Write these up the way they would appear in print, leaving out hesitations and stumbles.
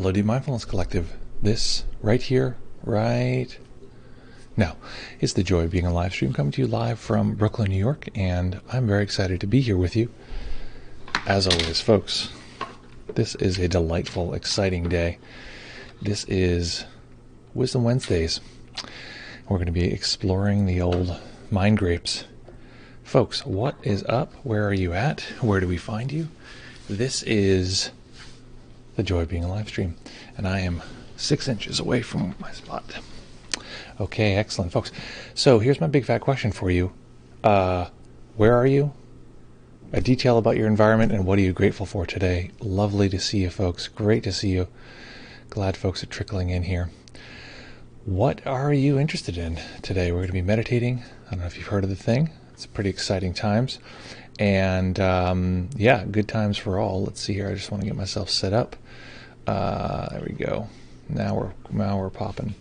Hello, Deep Mindfulness Collective. This right here, right now, is the Joy of Being a live stream coming to you live from Brooklyn, New York, and I'm very excited to be here with you. As always, folks, this is a delightful, exciting day. This is Wisdom Wednesdays. We're going to be exploring the old mind grapes. Folks, what is up? Where are you at? Where do we find you? This is the Joy of Being a live stream, and I am 6 inches away from my spot. Okay, excellent, folks. So here's my big fat question for you. Where are you? A detail about your environment, and what are you grateful for today? Lovely to see you, folks. Great to see you. Glad folks are trickling in here. What are you interested in today? We're going to be meditating. I don't know if you've heard of the thing. It's pretty exciting times. And yeah, good times for all. Let's see here. I just want to get myself set up. There we go. Now we're popping.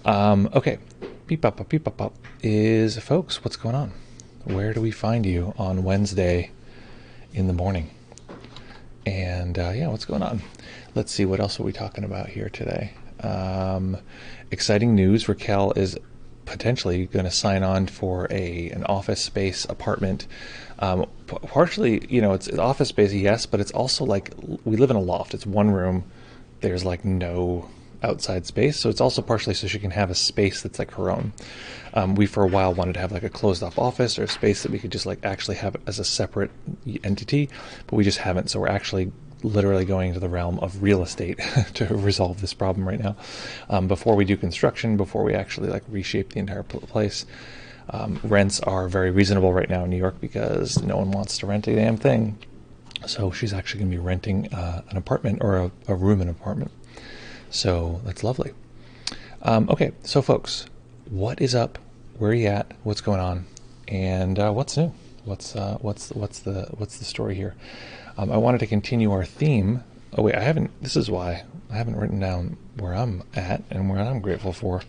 Okay. Beep up is, folks, what's going on? Where do we find you on Wednesday in the morning? And yeah, what's going on? Let's see, what else are we talking about here today? Exciting news. Raquel is potentially going to sign on for an office space apartment. Partially, you know, it's office space, yes, but it's also like we live in a loft. It's one room. There's like no outside space, so it's also partially so she can have a space that's like her own. We for a while wanted to have like a closed off office or a space that we could just like actually have as a separate entity, but we just haven't. So we're actually literally going into the realm of real estate to resolve this problem right now. Before we do construction, before we actually like reshape the entire place. Rents are very reasonable right now in New York because no one wants to rent a damn thing. So she's actually going to be renting an apartment or a room in an apartment. So that's lovely. Okay, so folks, what is up? Where are you at? What's going on? And what's new? What's the story here? I wanted to continue our theme. Oh wait, this is why I haven't written down where I'm at and what I'm grateful for.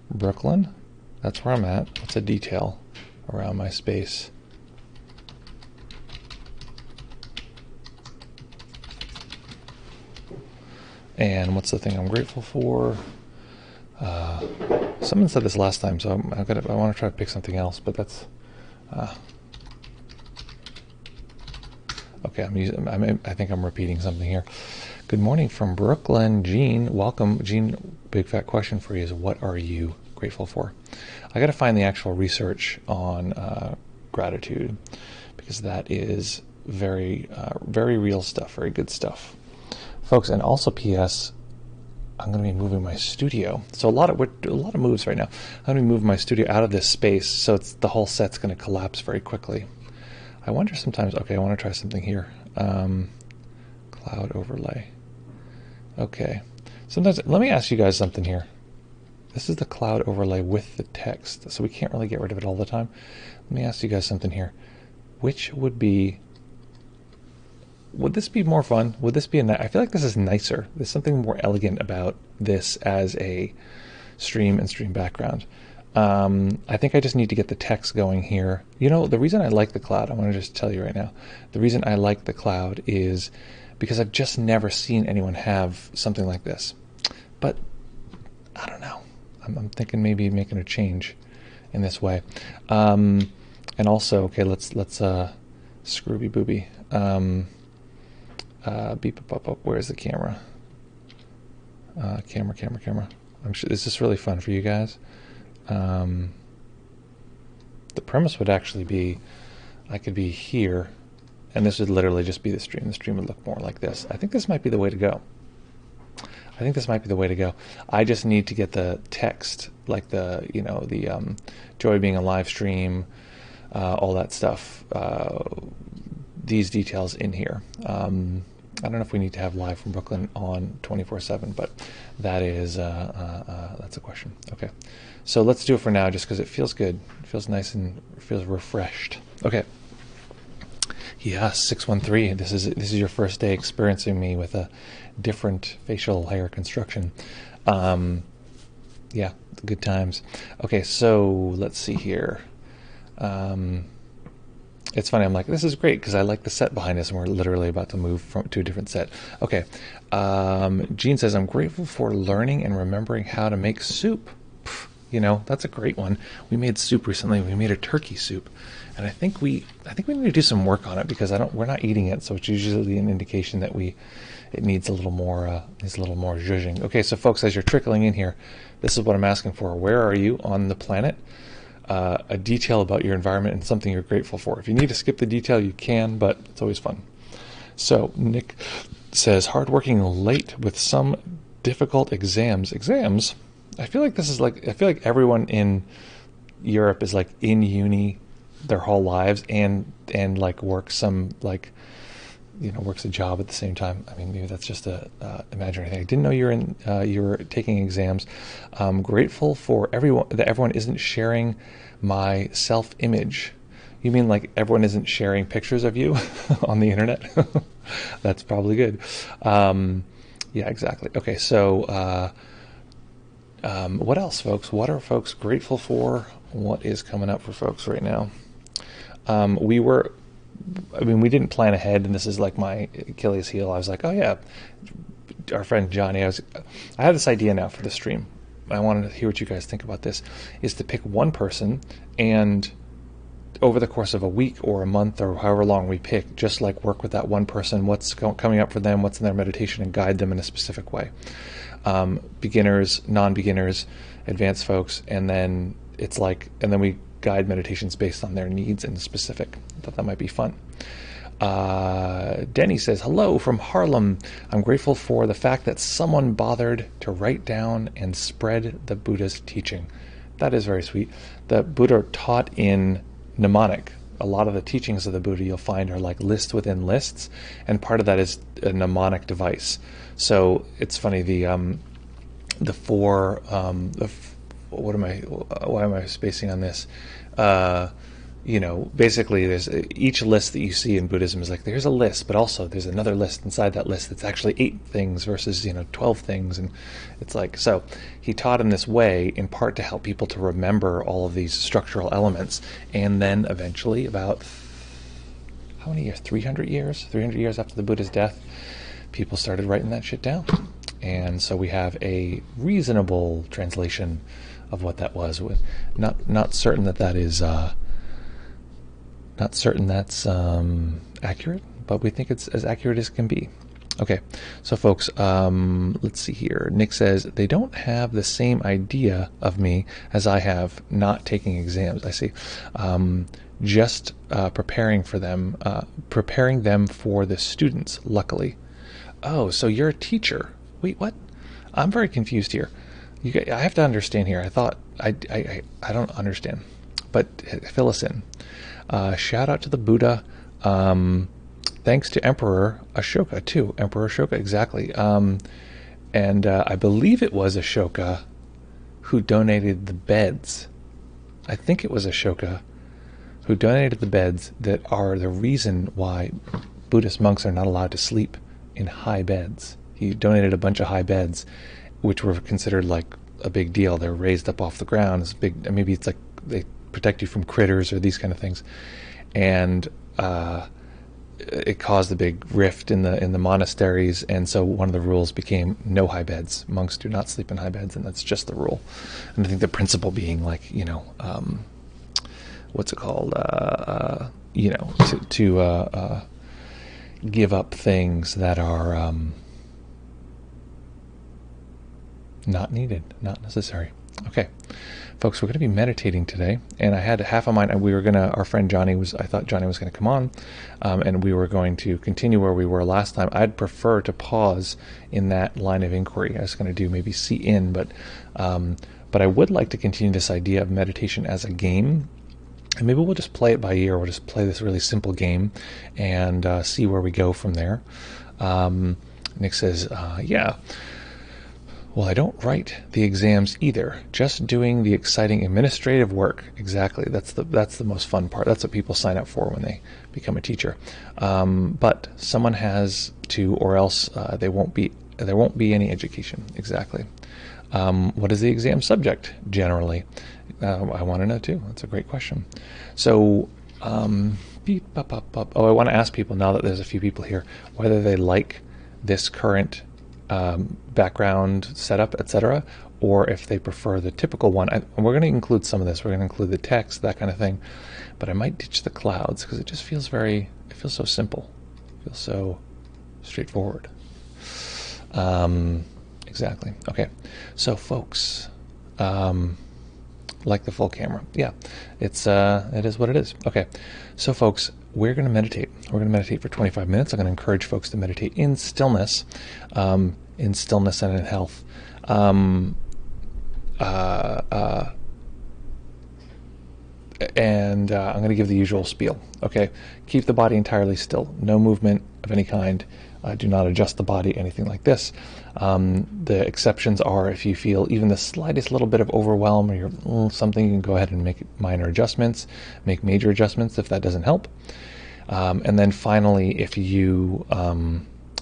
Brooklyn, that's where I'm at. That's a detail around my space. And what's the thing I'm grateful for? Someone said this last time, so I want to try to pick something else, but that's okay. I think I'm repeating something here. Good morning from Brooklyn, Jean. Welcome, Jean. Big fat question for you is, what are you grateful for? I got to find the actual research on gratitude, because that is very real stuff, very good stuff, folks. And also, P.S. I'm going to be moving my studio. So a lot of moves right now. I'm going to be moving my studio out of this space, so the whole set's going to collapse very quickly. I wonder sometimes. Okay, I want to try something here. Cloud overlay. Okay. Sometimes, let me ask you guys something here. This is the cloud overlay with the text, so we can't really get rid of it all the time. Let me ask you guys something here. Which would this be more fun? Would this be I feel like this is nicer. There's something more elegant about this as a stream and stream background. I think I just need to get the text going here. You know, the reason I like the cloud, I want to just tell you right now, the reason I like the cloud is because I've just never seen anyone have something like this. But I don't know. I'm thinking maybe making a change in this way. And also, okay, let's Scrooby Booby. Beep up. Where's the camera? Camera. I'm sure this is really fun for you guys. The premise would actually be, I could be here, and this would literally just be the stream. The stream would look more like this. I think this might be the way to go. I just need to get the text, like the Joy of Being a live stream, all that stuff, these details in here. I don't know if we need to have live from Brooklyn on 24/7, but that is that's a question. Okay, so let's do it for now, just because it feels good. It feels nice and feels refreshed. Okay. Yeah, 613. This is your first day experiencing me with a different facial hair construction. Yeah, good times. Okay, so let's see here. It's funny. I'm like, this is great because I like the set behind us, and we're literally about to move to a different set. Okay. Jean says, I'm grateful for learning and remembering how to make soup. You know, that's a great one. We made soup recently. We made a turkey soup, and I think we need to do some work on it because we're not eating it, so it's usually an indication that it needs a little more zhuzhing. Okay, so folks, as you're trickling in here, this is what I'm asking for. Where are you on the planet? A detail about your environment and something you're grateful for. If you need to skip the detail, you can, but it's always fun. So Nick says, hardworking late with some difficult exams. Exams? I feel like everyone in Europe is like in uni their whole lives and like works a job at the same time. I mean, maybe that's just a imaginary thing. I didn't know you were taking exams. I'm grateful for that everyone isn't sharing my self-image. You mean like everyone isn't sharing pictures of you on the internet? That's probably good. Yeah, exactly. Okay, so what else, folks? What are folks grateful for? What is coming up for folks right now? We didn't plan ahead, and this is like my Achilles heel. I was like, oh yeah, our friend Johnny, I have this idea now for the stream. I wanted to hear what you guys think about this, is to pick one person and over the course of a week or a month or however long we pick, just like work with that one person, what's coming up for them, what's in their meditation, and guide them in a specific way. Beginners, non-beginners, advanced folks, and then we guide meditations based on their needs and specific. I thought that might be fun. Denny says, hello from Harlem. I'm grateful for the fact that someone bothered to write down and spread the Buddha's teaching. That is very sweet. The Buddha taught in mnemonic. A lot of the teachings of the Buddha you'll find are like list within lists, and part of that is a mnemonic device. So it's funny, why am I spacing on this? Basically there's each list that you see in Buddhism is like, there's a list, but also there's another list inside that list that's actually 8 things versus 12 things, and it's like, so he taught in this way in part to help people to remember all of these structural elements, and then eventually about how many years, 300 years after the Buddha's death, people started writing that shit down, and so we have a reasonable translation of what that was. Not certain that is not certain that's accurate, but we think it's as accurate as can be. Okay, so folks, let's see here. Nick says, they don't have the same idea of me as I have not taking exams. I see. Just preparing them for the students, luckily. Oh, so you're a teacher. Wait, what? I'm very confused here. I have to understand here. I thought I don't understand, but fill us in. Shout out to the Buddha. Thanks to Emperor Ashoka too. Emperor Ashoka, exactly. And I believe it was Ashoka who donated the beds. I think it was Ashoka who donated the beds that are the reason why Buddhist monks are not allowed to sleep in high beds. He donated a bunch of high beds, which were considered like a big deal. They're raised up off the ground. It's big. Maybe it's like they protect you from critters or these kind of things, and it caused a big rift in the monasteries. And so one of the rules became no high beds. Monks do not sleep in high beds, and that's just the rule. And I think the principle being like what's it called? To give up things that are not needed, not necessary. Okay, folks, we're going to be meditating today, and I had half of mine. Our friend Johnny I thought Johnny was going to come on, and we were going to continue where we were last time. I'd prefer to pause in that line of inquiry. I was going to do maybe see in, but I would like to continue this idea of meditation as a game. And maybe we'll just play it by ear. We'll just play this really simple game and see where we go from there. Nick says, yeah. Well, I don't write the exams either. Just doing the exciting administrative work. Exactly. That's the most fun part. That's what people sign up for when they become a teacher. But someone has to, or else there won't be any education. Exactly. What is the exam subject generally? I want to know too. That's a great question. So beep, pop, pop, pop. Oh, I want to ask people, now that there's a few people here, whether they like this current background setup, etc., or if they prefer the typical one. We're going to include some of this. We're going to include the text, that kind of thing. But I might ditch the clouds because it just feels it feels so simple. It feels so straightforward. Exactly. Okay. So, folks, like the full camera. Yeah, it is what it is. Okay. So, folks, we're going to meditate. We're going to meditate for 25 minutes. I'm going to encourage folks to meditate in stillness, and in health. And I'm going to give the usual spiel. Okay, keep the body entirely still. No movement of any kind. Do not adjust the body, anything like this. The exceptions are if you feel even the slightest little bit of overwhelm or something, you can go ahead and make minor adjustments, make major adjustments if that doesn't help. And then finally, if you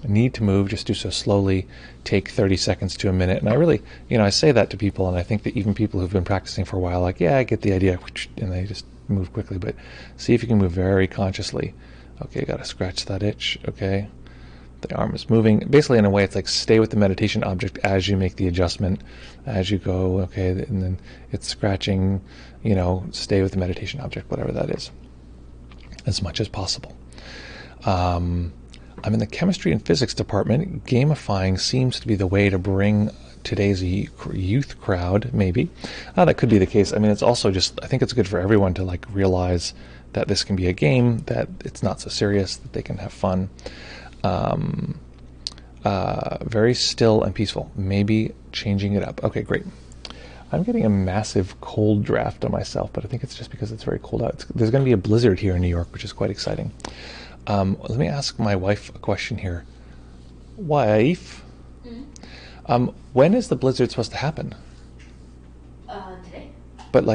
need to move, just do so slowly. Take 30 seconds to a minute. And I really, I say that to people, and I think that even people who've been practicing for a while, like, yeah, I get the idea, and they just move quickly. But see if you can move very consciously. Okay, got to scratch that itch. Okay, the arm is moving. Basically, in a way, it's like stay with the meditation object as you make the adjustment, as you go. Okay, and then it's scratching. Stay with the meditation object, whatever that is, as much as possible. I'm in the chemistry and physics department. Gamifying seems to be the way to bring today's youth crowd, maybe. That could be the case. I mean, it's also just, I think it's good for everyone to realize that this can be a game, that it's not so serious, that they can have fun. Very still and peaceful. Maybe changing it up. Okay, great. I'm getting a massive cold draft on myself, but I think it's just because it's very cold out. There's going to be a blizzard here in New York, which is quite exciting. Let me ask my wife a question here. Wife, when is the blizzard supposed to happen? Today. But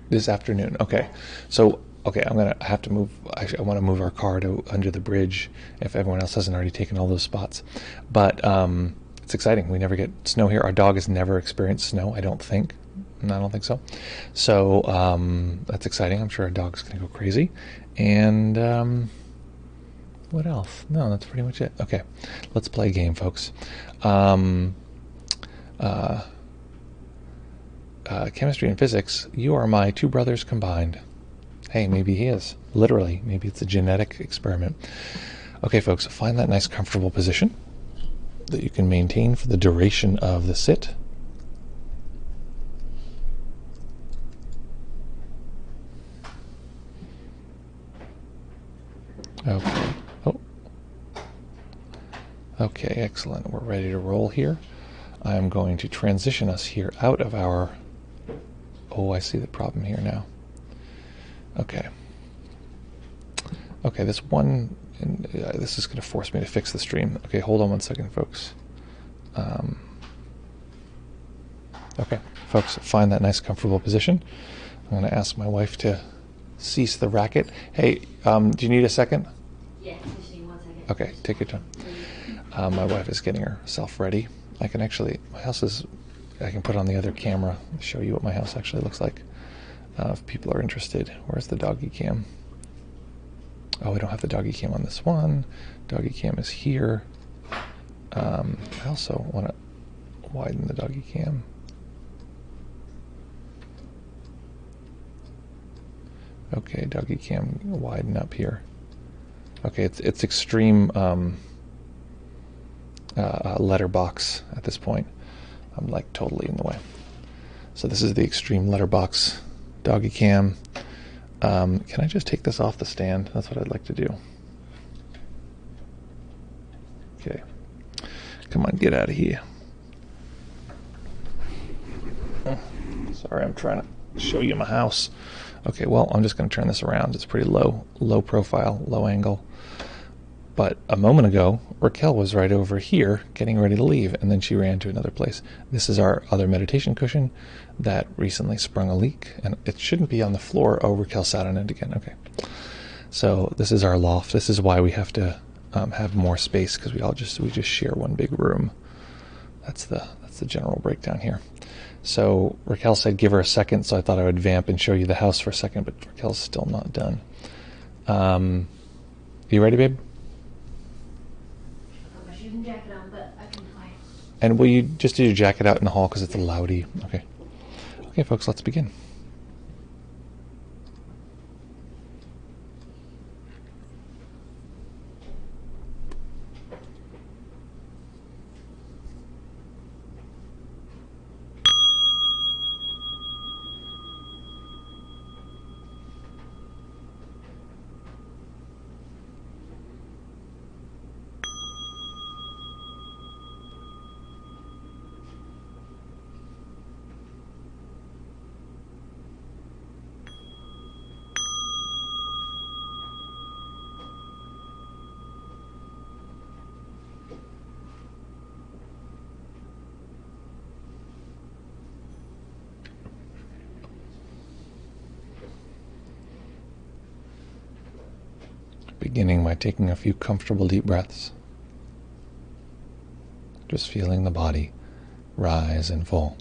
This afternoon. Okay. So, I'm going to have to move. Actually, I want to move our car to under the bridge if everyone else hasn't already taken all those spots. But it's exciting. We never get snow here. Our dog has never experienced snow, I don't think. I don't think so. So that's exciting. I'm sure our dog's going to go crazy. And what else? No, that's pretty much it. Okay, let's play a game, folks. Chemistry and physics, you are my two brothers combined. Hey, maybe he is. Literally, maybe it's a genetic experiment. Okay, folks, find that nice comfortable position that you can maintain for the duration of the sit. Okay. Oh. Okay, excellent. We're ready to roll here. I'm going to transition us here out of our... Oh, I see the problem here now. Okay. Okay, this one... this is going to force me to fix the stream. Okay, hold on one second, folks. Okay, folks, find that nice comfortable position. I'm going to ask my wife to cease the racket. Hey, do you need a second? Yeah, just need 1 second. Okay, take your time. My wife is getting herself ready. I can actually, my house is, I can put on the other camera, show you what my house actually looks like. If people are interested. Where's the doggy cam? Oh, we don't have the doggy cam on this one. Doggy cam is here. I also want to widen the doggy cam. Okay, doggy cam widen up here. Okay, it's extreme letterbox at this point. I'm like totally in the way. So this is the extreme letterbox doggy cam. Can I just take this off the stand? That's what I'd like to do. Okay. Come on, get out of here. Sorry, I'm trying to show you my house. Okay, well, I'm just going to turn this around. It's pretty low profile, low angle. But a moment ago, Raquel was right over here getting ready to leave, and then she ran to another place. This is our other meditation cushion that recently sprung a leak, and it shouldn't be on the floor. Oh, Raquel sat on it again. Okay. So this is our loft. This is why we have to have more space, because we just share one big room. That's the general breakdown here. So Raquel said give her a second, so I thought I would vamp and show you the house for a second, but Raquel's still not done. You ready, babe? I put my shoes and jacket on, but I can fly. And will you just do your jacket out in the hall because it's a loudy? Okay. Okay, folks, let's begin. Beginning by taking a few comfortable deep breaths. Just feeling the body rise and fall.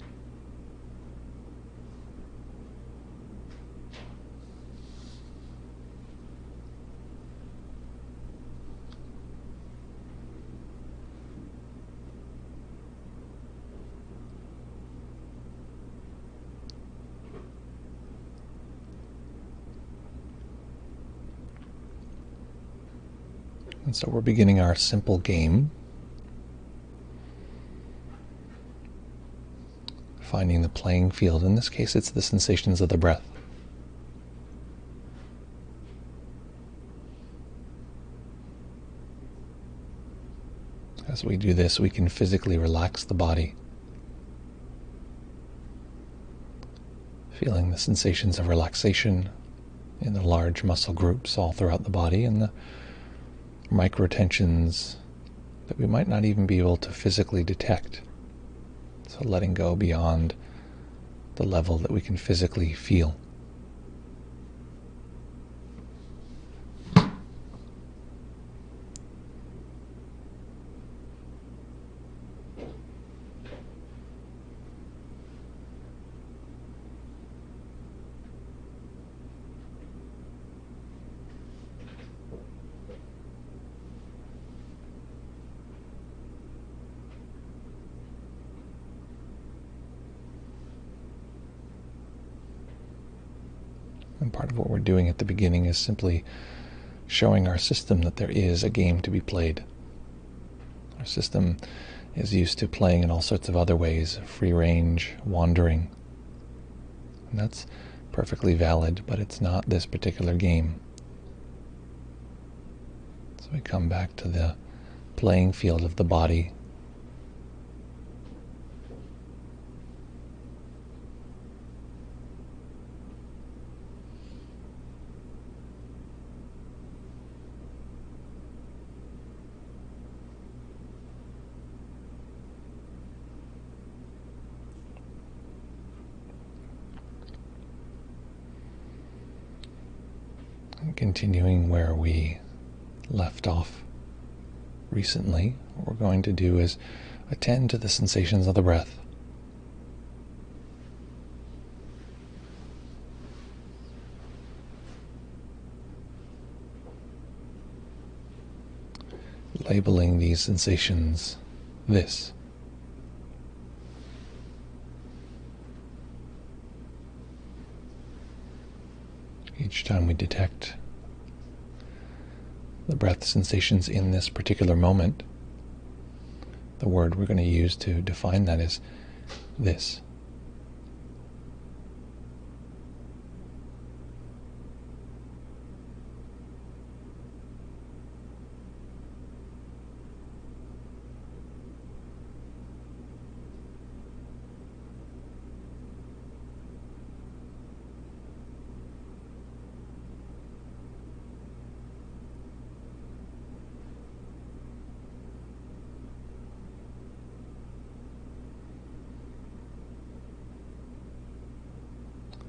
And so we're beginning our simple game, finding the playing field. In this case, it's the sensations of the breath. As we do this, we can physically relax the body, feeling the sensations of relaxation in the large muscle groups all throughout the body and the micro tensions that we might not even be able to physically detect. So letting go beyond the level that we can physically feel. And part of what we're doing at the beginning is simply showing our system that there is a game to be played. Our system is used to playing in all sorts of other ways, free range, wandering. And that's perfectly valid, but it's not this particular game. So we come back to the playing field of the body. Continuing where we left off recently, what we're going to do is attend to the sensations of the breath. Labeling these sensations this. Each time we detect the breath sensations in this particular moment, the word we're going to use to define that is this.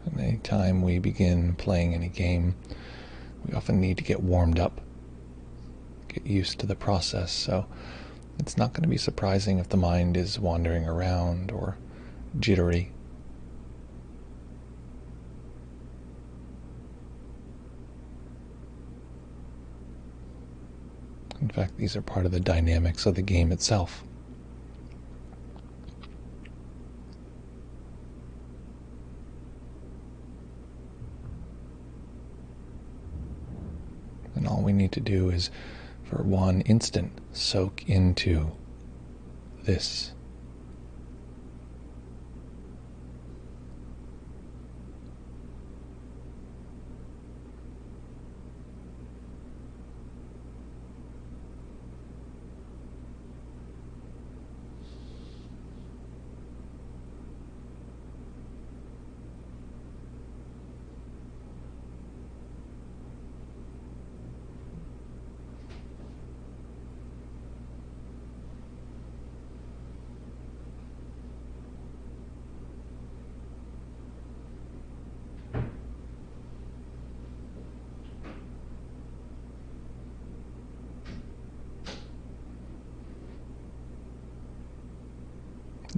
And anytime we begin playing any game, we often need to get warmed up, get used to the process. So it's not going to be surprising if the mind is wandering around or jittery. fact, these are part of the dynamics of the game itself. And all we need to do is, for one instant, soak into this.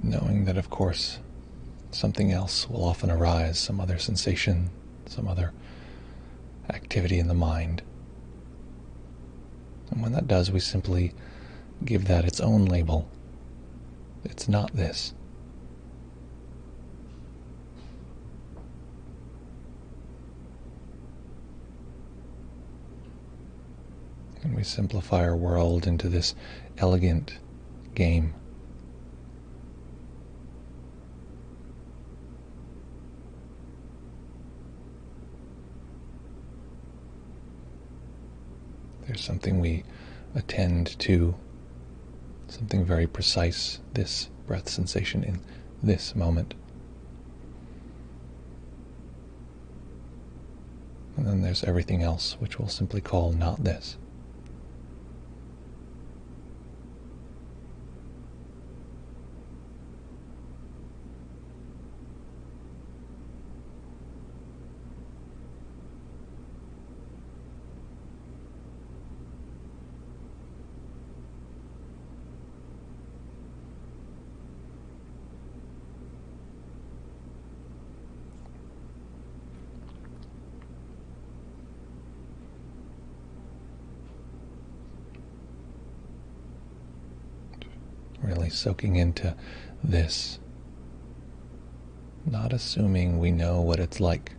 Knowing that, of course, something else will often arise, some other sensation, some other activity in the mind. And when that does, we simply give that its own label. It's not this. And we simplify our world into this elegant game. There's something we attend to, something very precise, this breath sensation in this moment. And then there's everything else, which we'll simply call not this. Really soaking into this, not assuming we know what it's like.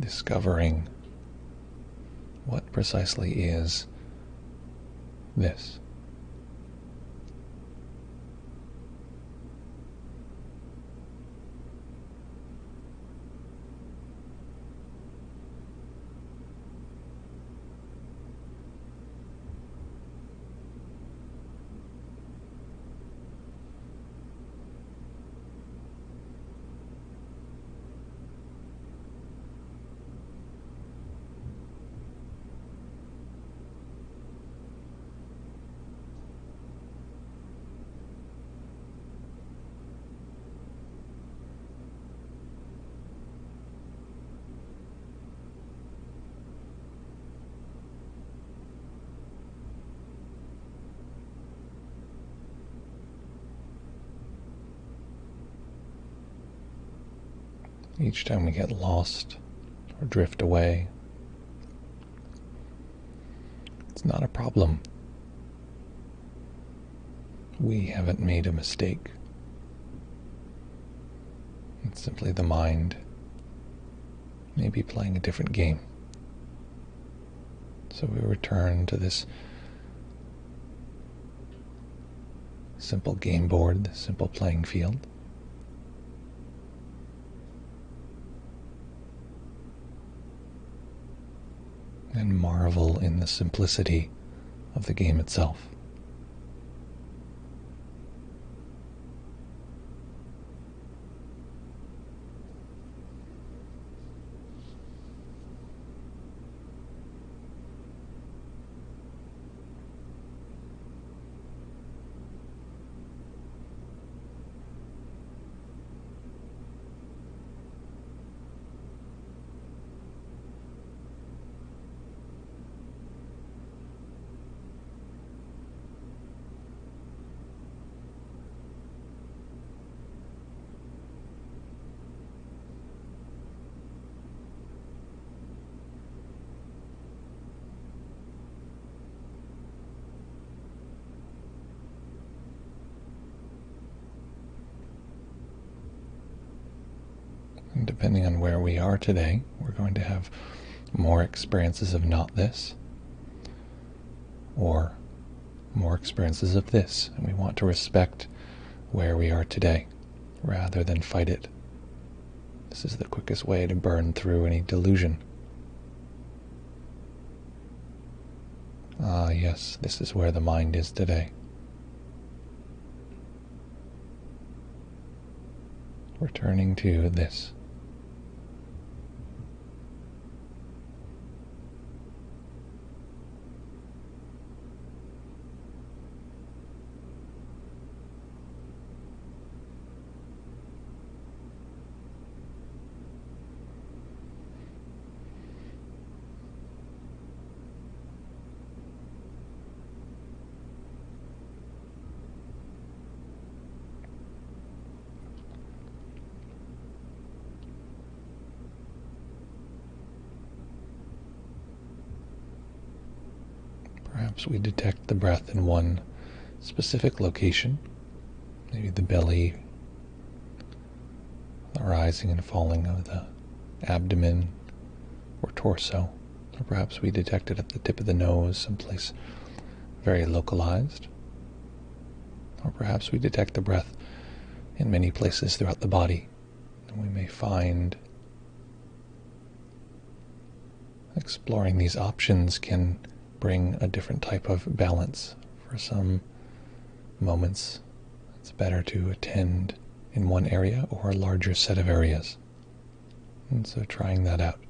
Discovering what precisely is this. Each time we get lost or drift away, it's not a problem. We haven't made a mistake. It's simply the mind maybe playing a different game. So we return to this simple game board, this simple playing field. And marvel in the simplicity of the game itself. depending on where we are today, we're going to have more experiences of not this, or more experiences of this, and we want to respect where we are today rather than fight it. This is the quickest way to burn through any delusion. Ah, yes, this is where the mind is today. Returning to this. Perhaps we detect the breath in one specific location, maybe the belly, the rising and falling of the abdomen or torso, or perhaps we detect it at the tip of the nose, someplace very localized, or perhaps we detect the breath in many places throughout the body, and we may find exploring these options can bring a different type of balance. For some moments, it's better to attend in one area or a larger set of areas. And so trying that out.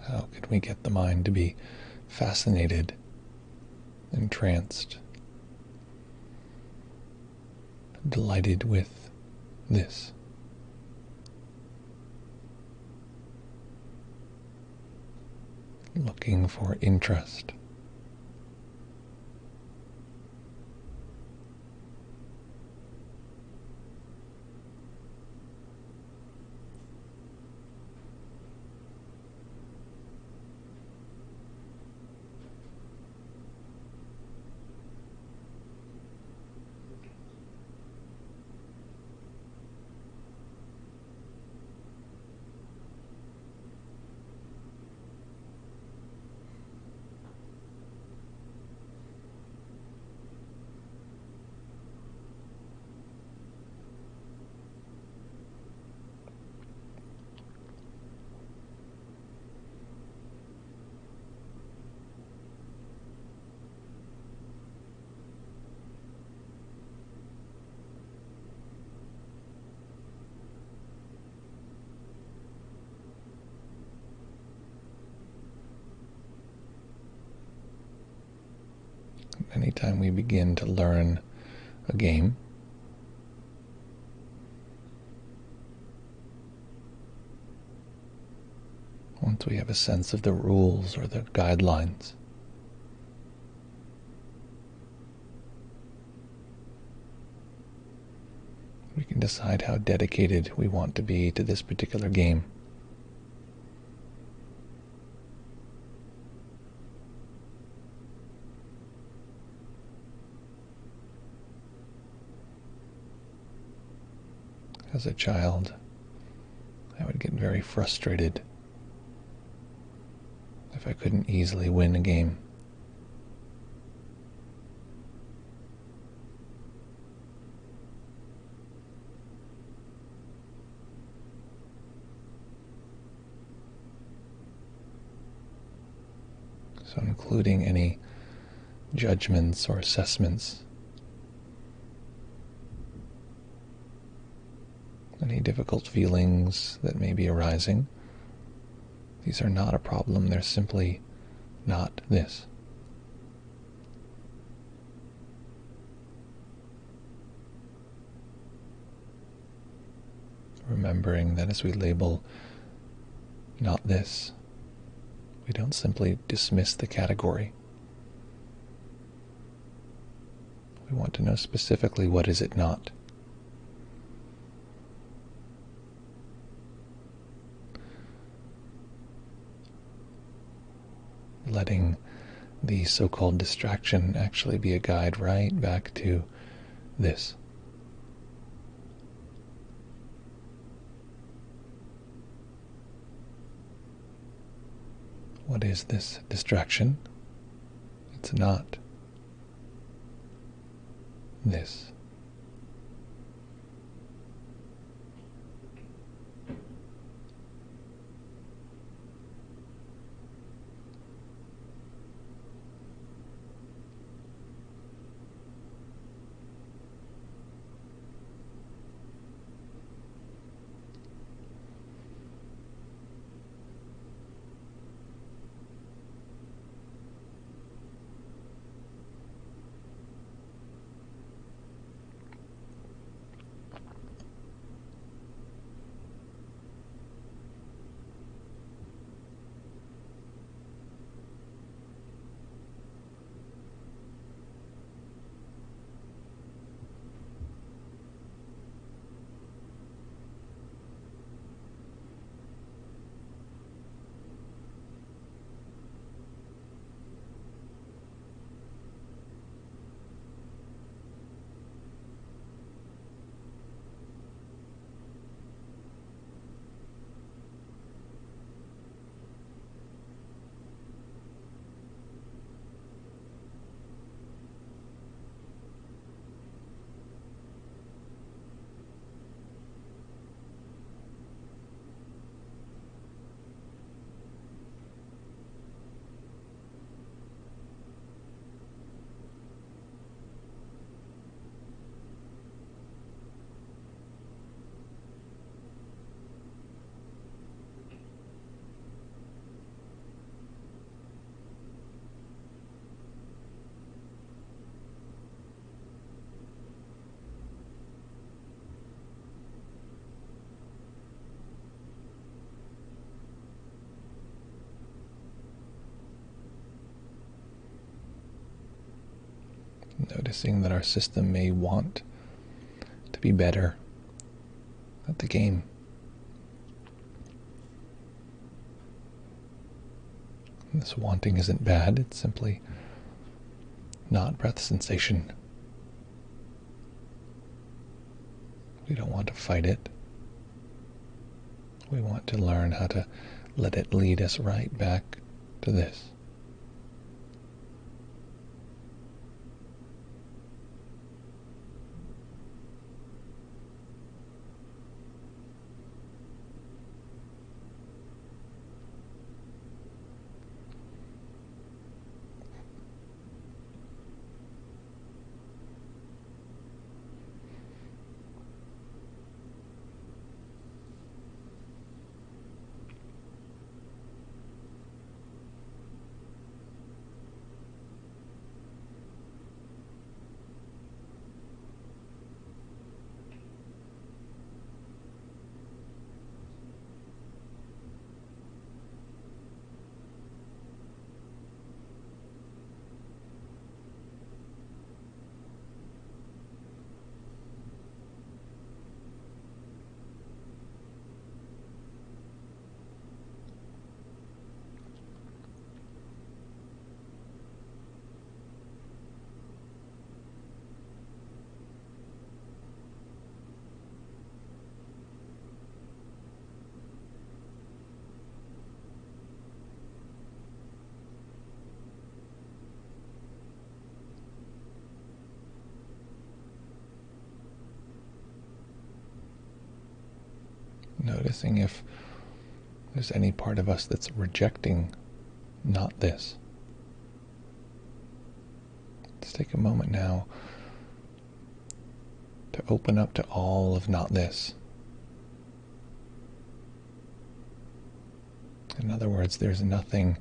How can we get the mind to be fascinated, entranced, delighted with this? Looking for interest. Anytime we begin to learn a game, once we have a sense of the rules or the guidelines, we can decide how dedicated we want to be to this particular game. As a child, I would get very frustrated if I couldn't easily win a game. So including any judgments or assessments any difficult feelings that may be arising. These are not a problem, they're simply not this. Remembering that as we label not this, we don't simply dismiss the category. We want to know specifically what is it not. Letting the so-called distraction actually be a guide right back to this. What is this distraction? It's not this. Noticing that our system may want to be better at the game. This wanting isn't bad, it's simply not breath sensation. We don't want to fight it. We want to learn how to let it lead us right back to this. Noticing if there's any part of us that's rejecting not this. Let's take a moment now to open up to all of not this. In other words, there's nothing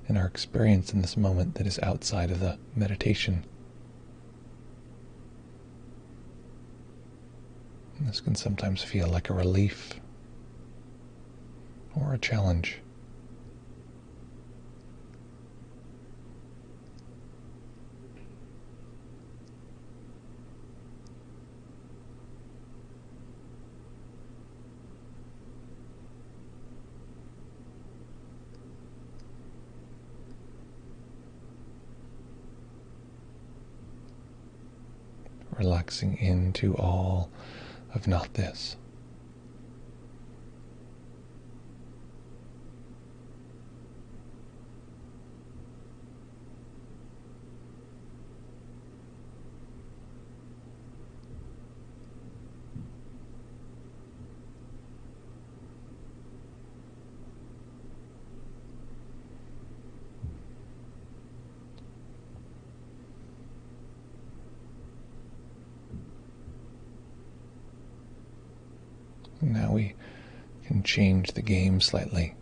in our experience in this moment that is outside of the meditation. And this can sometimes feel like a relief or a challenge. Relaxing into all of not this. Now we can change the game slightly.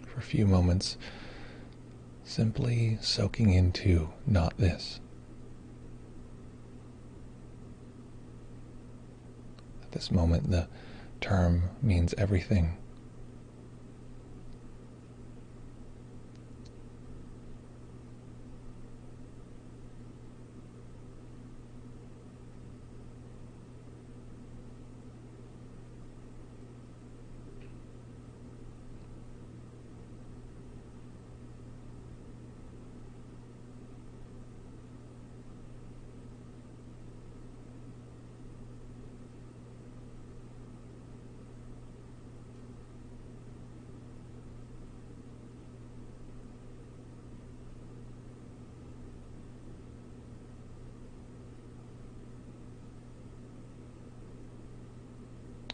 For a few moments, simply soaking into not this. At this moment, the term means everything.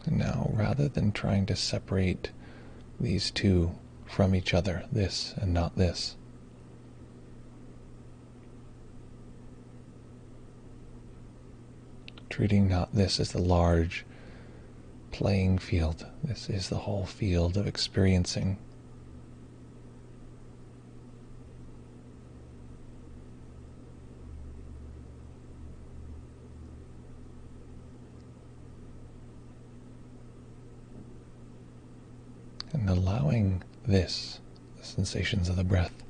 And now, rather than trying to separate these two from each other, this and not this, treating not this as the large playing field. This is the whole field of experiencing. And allowing this, the sensations of the breath,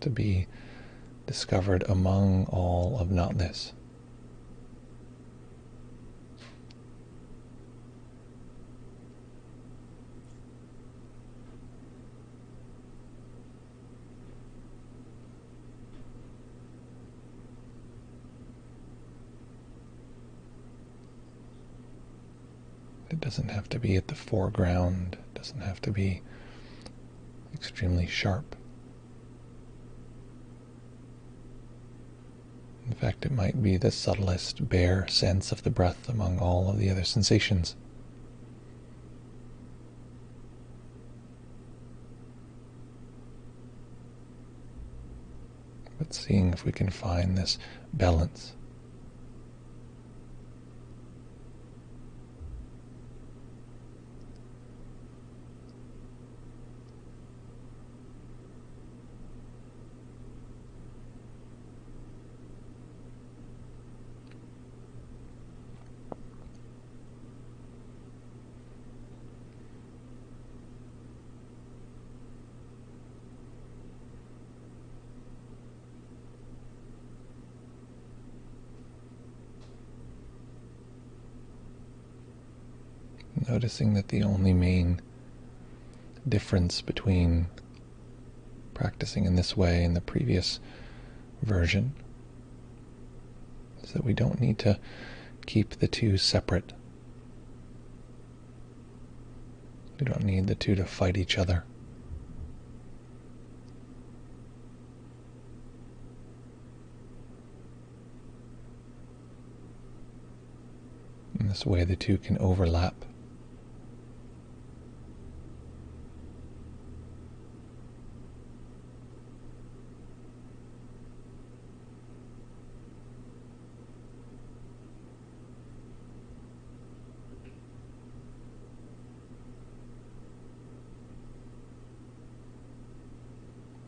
to be discovered among all of not this. It doesn't have to be at the foreground. It doesn't have to be extremely sharp. In fact, it might be the subtlest, bare sense of the breath among all of the other sensations. But seeing if we can find this balance. Noticing that the only main difference between practicing in this way and the previous version is that we don't need to keep the two separate. We don't need the two to fight each other. In this way, the two can overlap.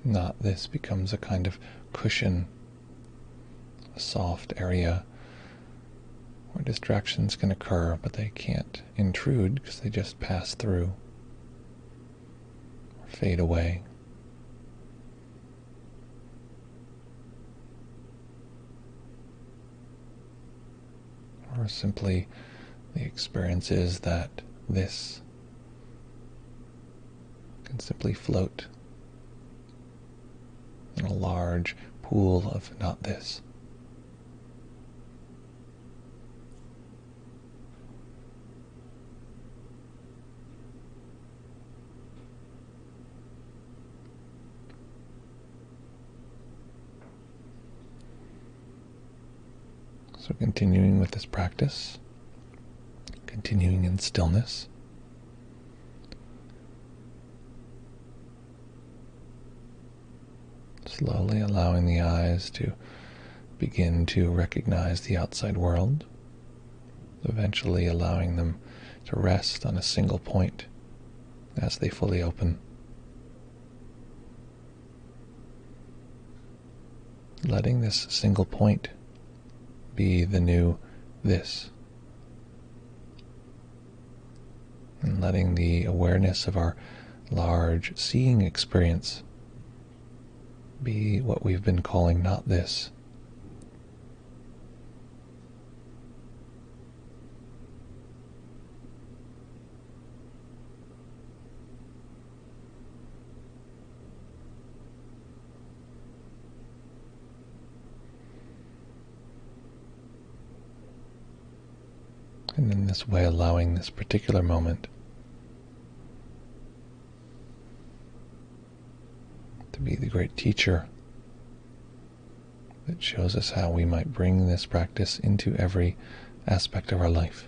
not this becomes a kind of cushion, a soft area where distractions can occur, but they can't intrude because they just pass through or fade away. Or simply the experience is that this can simply float in a large pool of not this. So continuing with this practice, continuing in stillness, slowly allowing the eyes to begin to recognize the outside world, eventually allowing them to rest on a single point as they fully open. Letting this single point be the new this, and letting the awareness of our large seeing experience be what we've been calling not this. And in this way, allowing this particular moment to be the great teacher that shows us how we might bring this practice into every aspect of our life.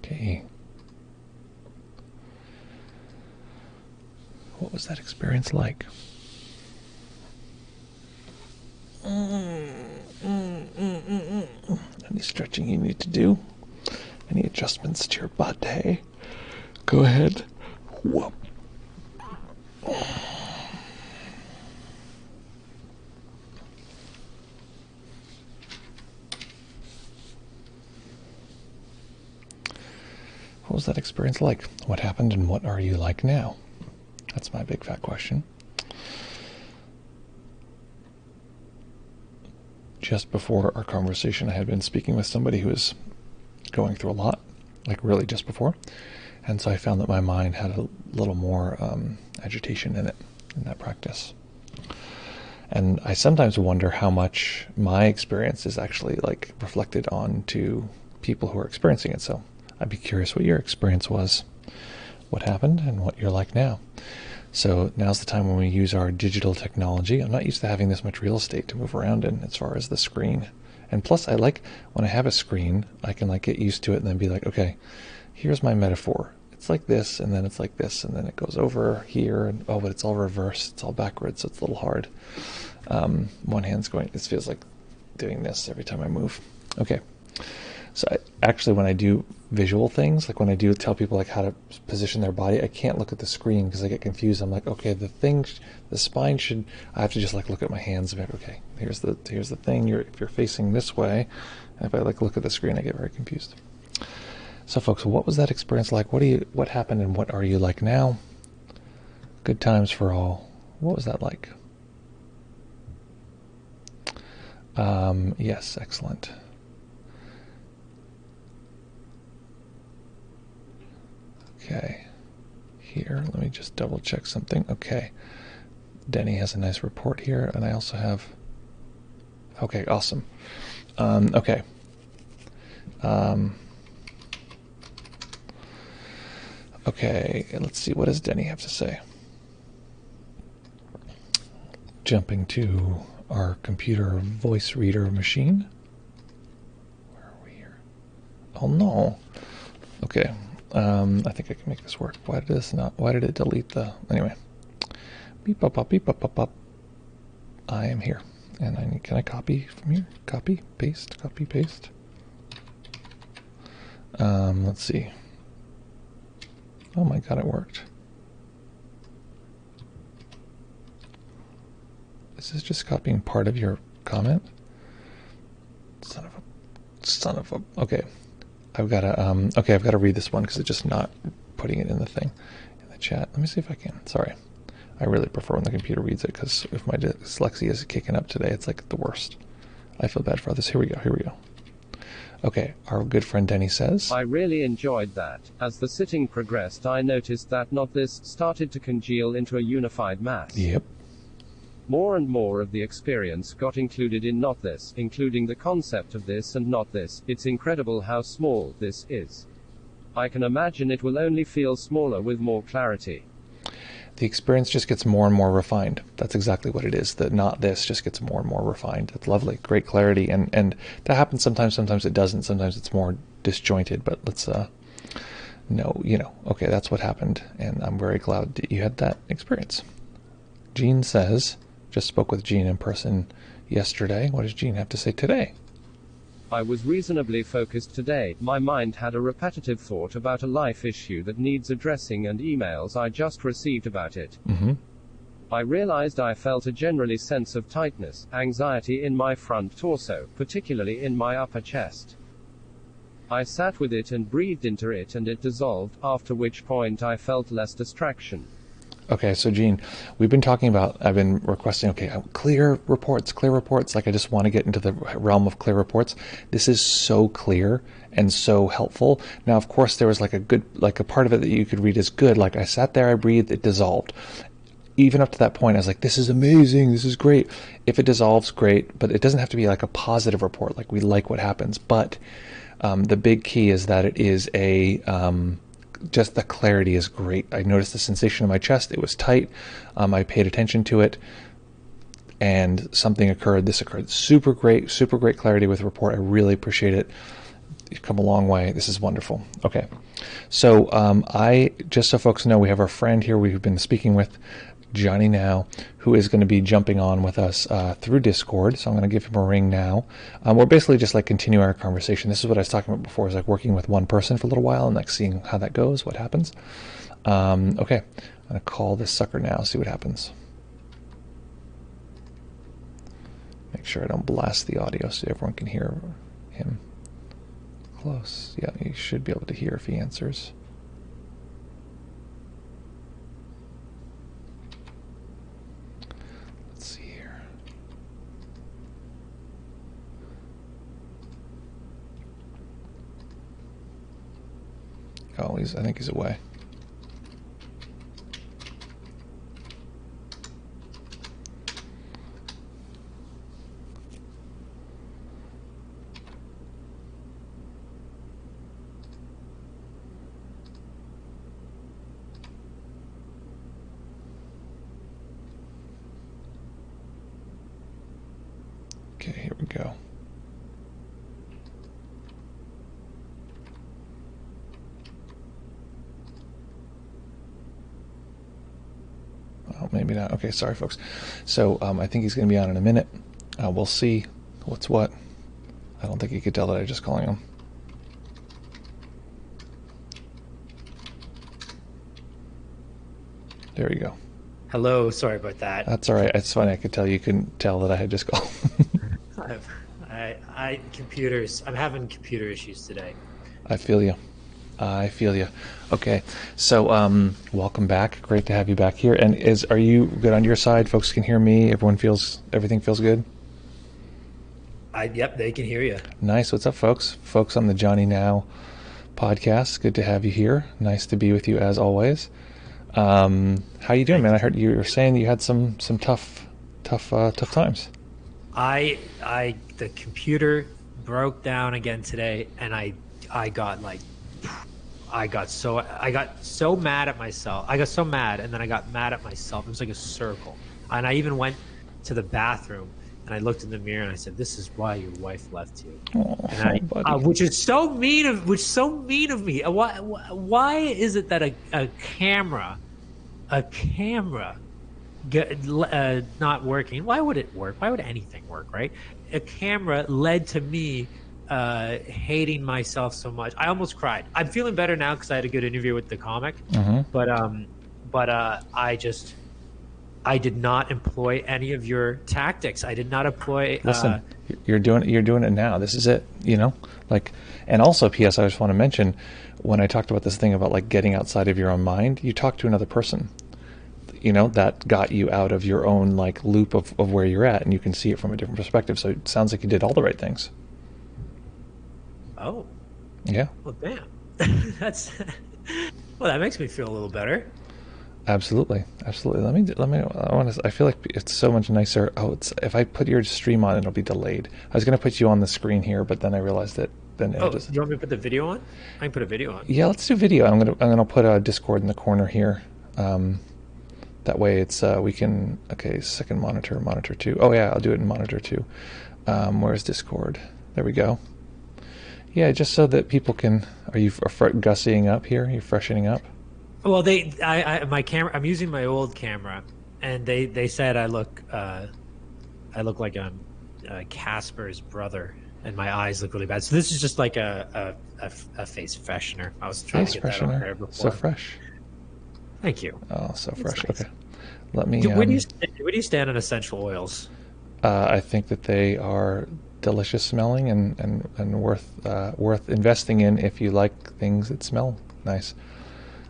Okay. What was that experience like? Any stretching you need to do? Any adjustments to your body? Go ahead. Whoop. What was that experience like? What happened and what are you like now? That's my big fat question. Just before our conversation, I had been speaking with somebody who was going through a lot, like really just before. And so I found that my mind had a little more agitation in it, in that practice. And I sometimes wonder how much my experience is actually like reflected onto people who are experiencing it. So I'd be curious what your experience was, what happened, and what you're like now. So now's the time when we use our digital technology. I'm not used to having this much real estate to move around in as far as the screen. And plus I like when I have a screen, I can like get used to it and then be like, okay, here's my metaphor. It's like this, and then it's like this, and then it goes over here, and oh, but it's all reversed, it's all backwards, so it's a little hard. One hand's going, it feels like doing this every time I move. Okay. So actually, when I do visual things, like when I do tell people like how to position their body, I can't look at the screen because I get confused. I'm like, okay, the spine should. I have to just like look at my hands and be like, okay, here's the thing. If you're facing this way, and if I like look at the screen, I get very confused. So, folks, what was that experience like? What happened, and what are you like now? Good times for all. What was that like? Yes, excellent. Okay, here, let me just double check something. Okay, Denny has a nice report here, and I also have, okay, awesome. Okay. Okay, let's see, what does Denny have to say? Jumping to our computer voice reader machine. Where are we here? Oh no. Okay. I think I can make this work. Why did it delete the, anyway. Beep up up, beep up up up. I am here. And can I copy from here? Copy, paste, copy, paste. Let's see. Oh my god, it worked. Is this just copying part of your comment? Son of a, okay. I've got to read this one because it's just not putting it in the thing, in the chat. Let me see if I can. Sorry. I really prefer when the computer reads it because if my dyslexia is kicking up today, it's like the worst. I feel bad for others. Here we go. Okay, our good friend Denny says, I really enjoyed that. As the sitting progressed, I noticed that not this started to congeal into a unified mass. Yep. More and more of the experience got included in not this, including the concept of this and not this. It's incredible how small this is. I can imagine it will only feel smaller with more clarity. The experience just gets more and more refined. That's exactly what it is. The not this just gets more and more refined. It's lovely. Great clarity. And that happens sometimes. Sometimes it doesn't. Sometimes it's more disjointed. But let's, okay, that's what happened. And I'm very glad that you had that experience. Jean says, just spoke with Jean in person yesterday. What does Jean have to say today? I was reasonably focused today. My mind had a repetitive thought about a life issue that needs addressing and emails I just received about it. Mm-hmm. I realized I felt a generally sense of tightness, anxiety in my front torso, particularly in my upper chest. I sat with it and breathed into it and it dissolved, after which point I felt less distraction. Okay, so Jean, I've been requesting, clear reports. Like I just want to get into the realm of clear reports. This is so clear and so helpful. Now, of course, there was like a part of it that you could read as good. Like I sat there, I breathed, it dissolved. Even up to that point, I was like, this is amazing, this is great. If it dissolves, great, but it doesn't have to be like a positive report, like we like what happens. But the big key is that it is just the clarity is great. I noticed the sensation in my chest. It was tight. I paid attention to it and something occurred. This occurred. Super great clarity with the report. I really appreciate it. You've come a long way. This is wonderful. Okay. So just so folks know, we have our friend here we've been speaking with, Johnny Now, who is going to be jumping on with us through Discord. So I'm going to give him a ring now. We're basically just like continuing our conversation. This is what I was talking about before, is like working with one person for a little while and like seeing how that goes, what happens. Okay, I'm going to call this sucker now, see what happens. Make sure I don't blast the audio so everyone can hear him. Close. Yeah, you should be able to hear if he answers. Oh, I think he's away. Okay, here we go. Oh, maybe not. Okay, sorry, folks. So I think he's going to be on in a minute. We'll see what's what. I don't think he could tell that I'm just calling him. There you go. Hello, sorry about that. That's all right. It's funny. I could tell you couldn't tell that I had just called. Computers. I'm having computer issues today. I feel you. Okay, so welcome back. Great to have you back here. And are you good on your side? Folks can hear me. Everything feels good. Yep, they can hear you. Nice. What's up, folks? Folks on the Johnny Now podcast. Good to have you here. Nice to be with you as always. How you doing, man? I heard you were saying you had some tough times. The computer broke down again today, and I got so mad at myself. I got so mad, and then I got mad at myself. It was like a circle. And I even went to the bathroom and I looked in the mirror and I said, "This is why your wife left you." Oh, And buddy. which is so mean of me. Why is it that a camera not working? Why would it work? Why would anything work, right? A camera led to me hating myself so much. I almost cried. I'm feeling better now because I had a good interview with the comic. But I did not employ any of your tactics. I did not employ. Listen, you're doing it now. This is it. And also, P.S. I just want to mention, when I talked about this thing about like getting outside of your own mind, you talk to another person. That got you out of your own like loop of where you're at, and you can see it from a different perspective. So it sounds like you did all the right things. Oh. Yeah. Well, damn. That makes me feel a little better. Absolutely. I feel like it's so much nicer. If I put your stream on, it'll be delayed. I was going to put you on the screen here, but then I realized that then you want me to put the video on? I can put a video on. Yeah, let's do video. I'm gonna put a Discord in the corner here. That way it's we can. Okay, second monitor 2. Oh yeah, I'll do it in monitor 2. Where's Discord? There we go. Yeah, just so that people can. Are you gussying up here? Are you freshening up? Well, my camera. I'm using my old camera, and they said I look like Casper's brother, and my eyes look really bad. So this is just like a face freshener. I was trying to get that on there before. So fresh. Thank you. Oh, so fresh. Nice. Okay, let me. Where do you stand on essential oils? I think that they are delicious smelling and worth investing in if you like things that smell nice.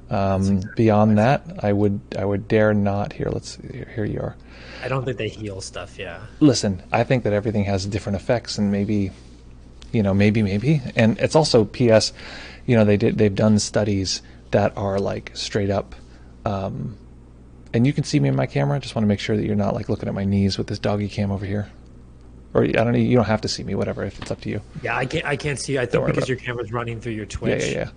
Beyond that, I would dare not. Here you are. I don't think they heal stuff. Yeah. Listen, I think that everything has different effects, and maybe, and it's also P.S. They've done studies that are like straight up, and you can see me in my camera. Just want to make sure that you're not like looking at my knees with this doggy cam over here. Or I don't know. You don't have to see me. Whatever. If it's up to you. Yeah, I can't see. I think because your camera's running through your Twitch. Yeah.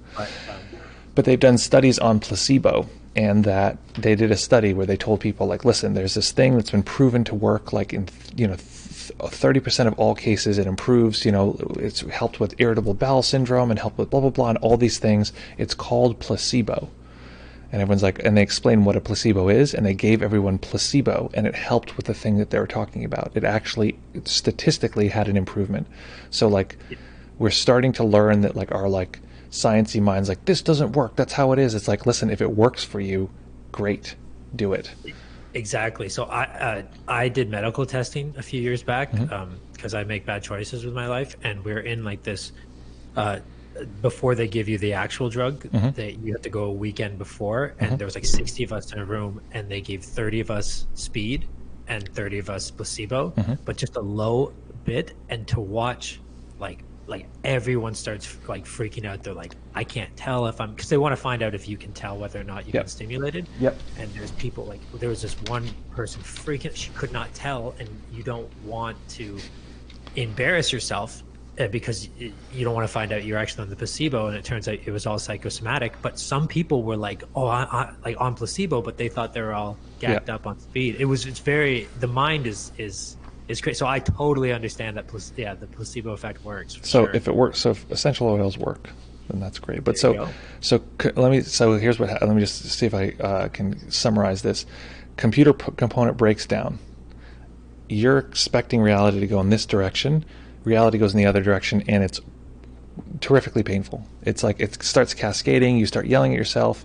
But they've done studies on placebo, and that they did a study where they told people, like, listen, there's this thing that's been proven to work, like in 30% of all cases it improves, it's helped with irritable bowel syndrome and helped with blah, blah, blah, and all these things. It's called placebo. And everyone's like, and they explained what a placebo is, and they gave everyone placebo, and it helped with the thing that they were talking about. It actually statistically had an improvement. So like, we're starting to learn that like our like sciencey minds like, this doesn't work, that's how it is. It's like, listen, if it works for you, great, do it. Exactly. So I did medical testing a few years back because I make bad choices with my life, and we're in like this before they give you the actual drug, that you have to go a weekend before, and there was like 60 of us in a room, and they gave 30 of us speed and 30 of us placebo, but just a low bit, and to watch like everyone starts like freaking out. They're like, I can't tell if I'm, because they want to find out if you can tell whether or not you've been stimulated. And there's people like, there was this one person freaking, she could not tell, and you don't want to embarrass yourself because you don't want to find out you're actually on the placebo, and it turns out it was all psychosomatic. But some people were like, oh, I like on placebo, but they thought they were all gacked up on speed. The mind is crazy. So I totally understand that. The placebo effect works. So if it works, so if essential oils work, then that's great. But let me just see if I can summarize this. Computer component breaks down. You're expecting reality to go in this direction. Reality goes in the other direction, and it's terrifically painful. It's like it starts cascading. You start yelling at yourself.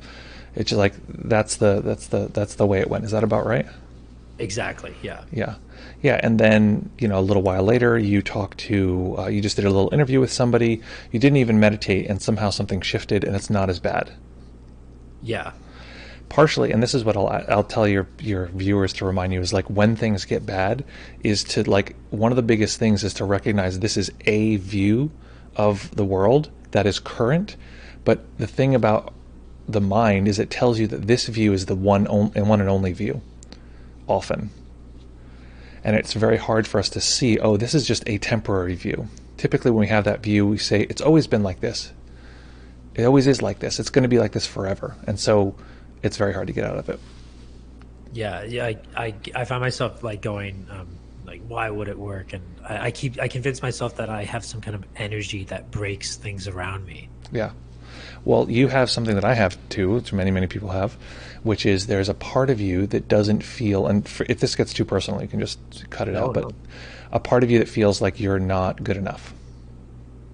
It's just like that's the way it went. Is that about right? Exactly. Yeah. And then a little while later, you talk to you just did a little interview with somebody. You didn't even meditate, and somehow something shifted, and it's not as bad. Yeah. Partially, and this is what I'll tell your viewers to remind you, is like when things get bad, is to like, one of the biggest things is to recognize this is a view of the world that is current, but the thing about the mind is it tells you that this view is the one and only view, often. And it's very hard for us to see, oh, this is just a temporary view. Typically when we have that view, we say, it's always been like this. It always is like this. It's going to be like this forever. And so it's very hard to get out of it. Yeah. I find myself like going, like, why would it work? And I convince myself that I have some kind of energy that breaks things around me. Yeah. Well, you have something that I have too, which many people have, which is there's a part of you that doesn't feel, and if this gets too personal, you can just cut it out, but a part of you that feels like you're not good enough.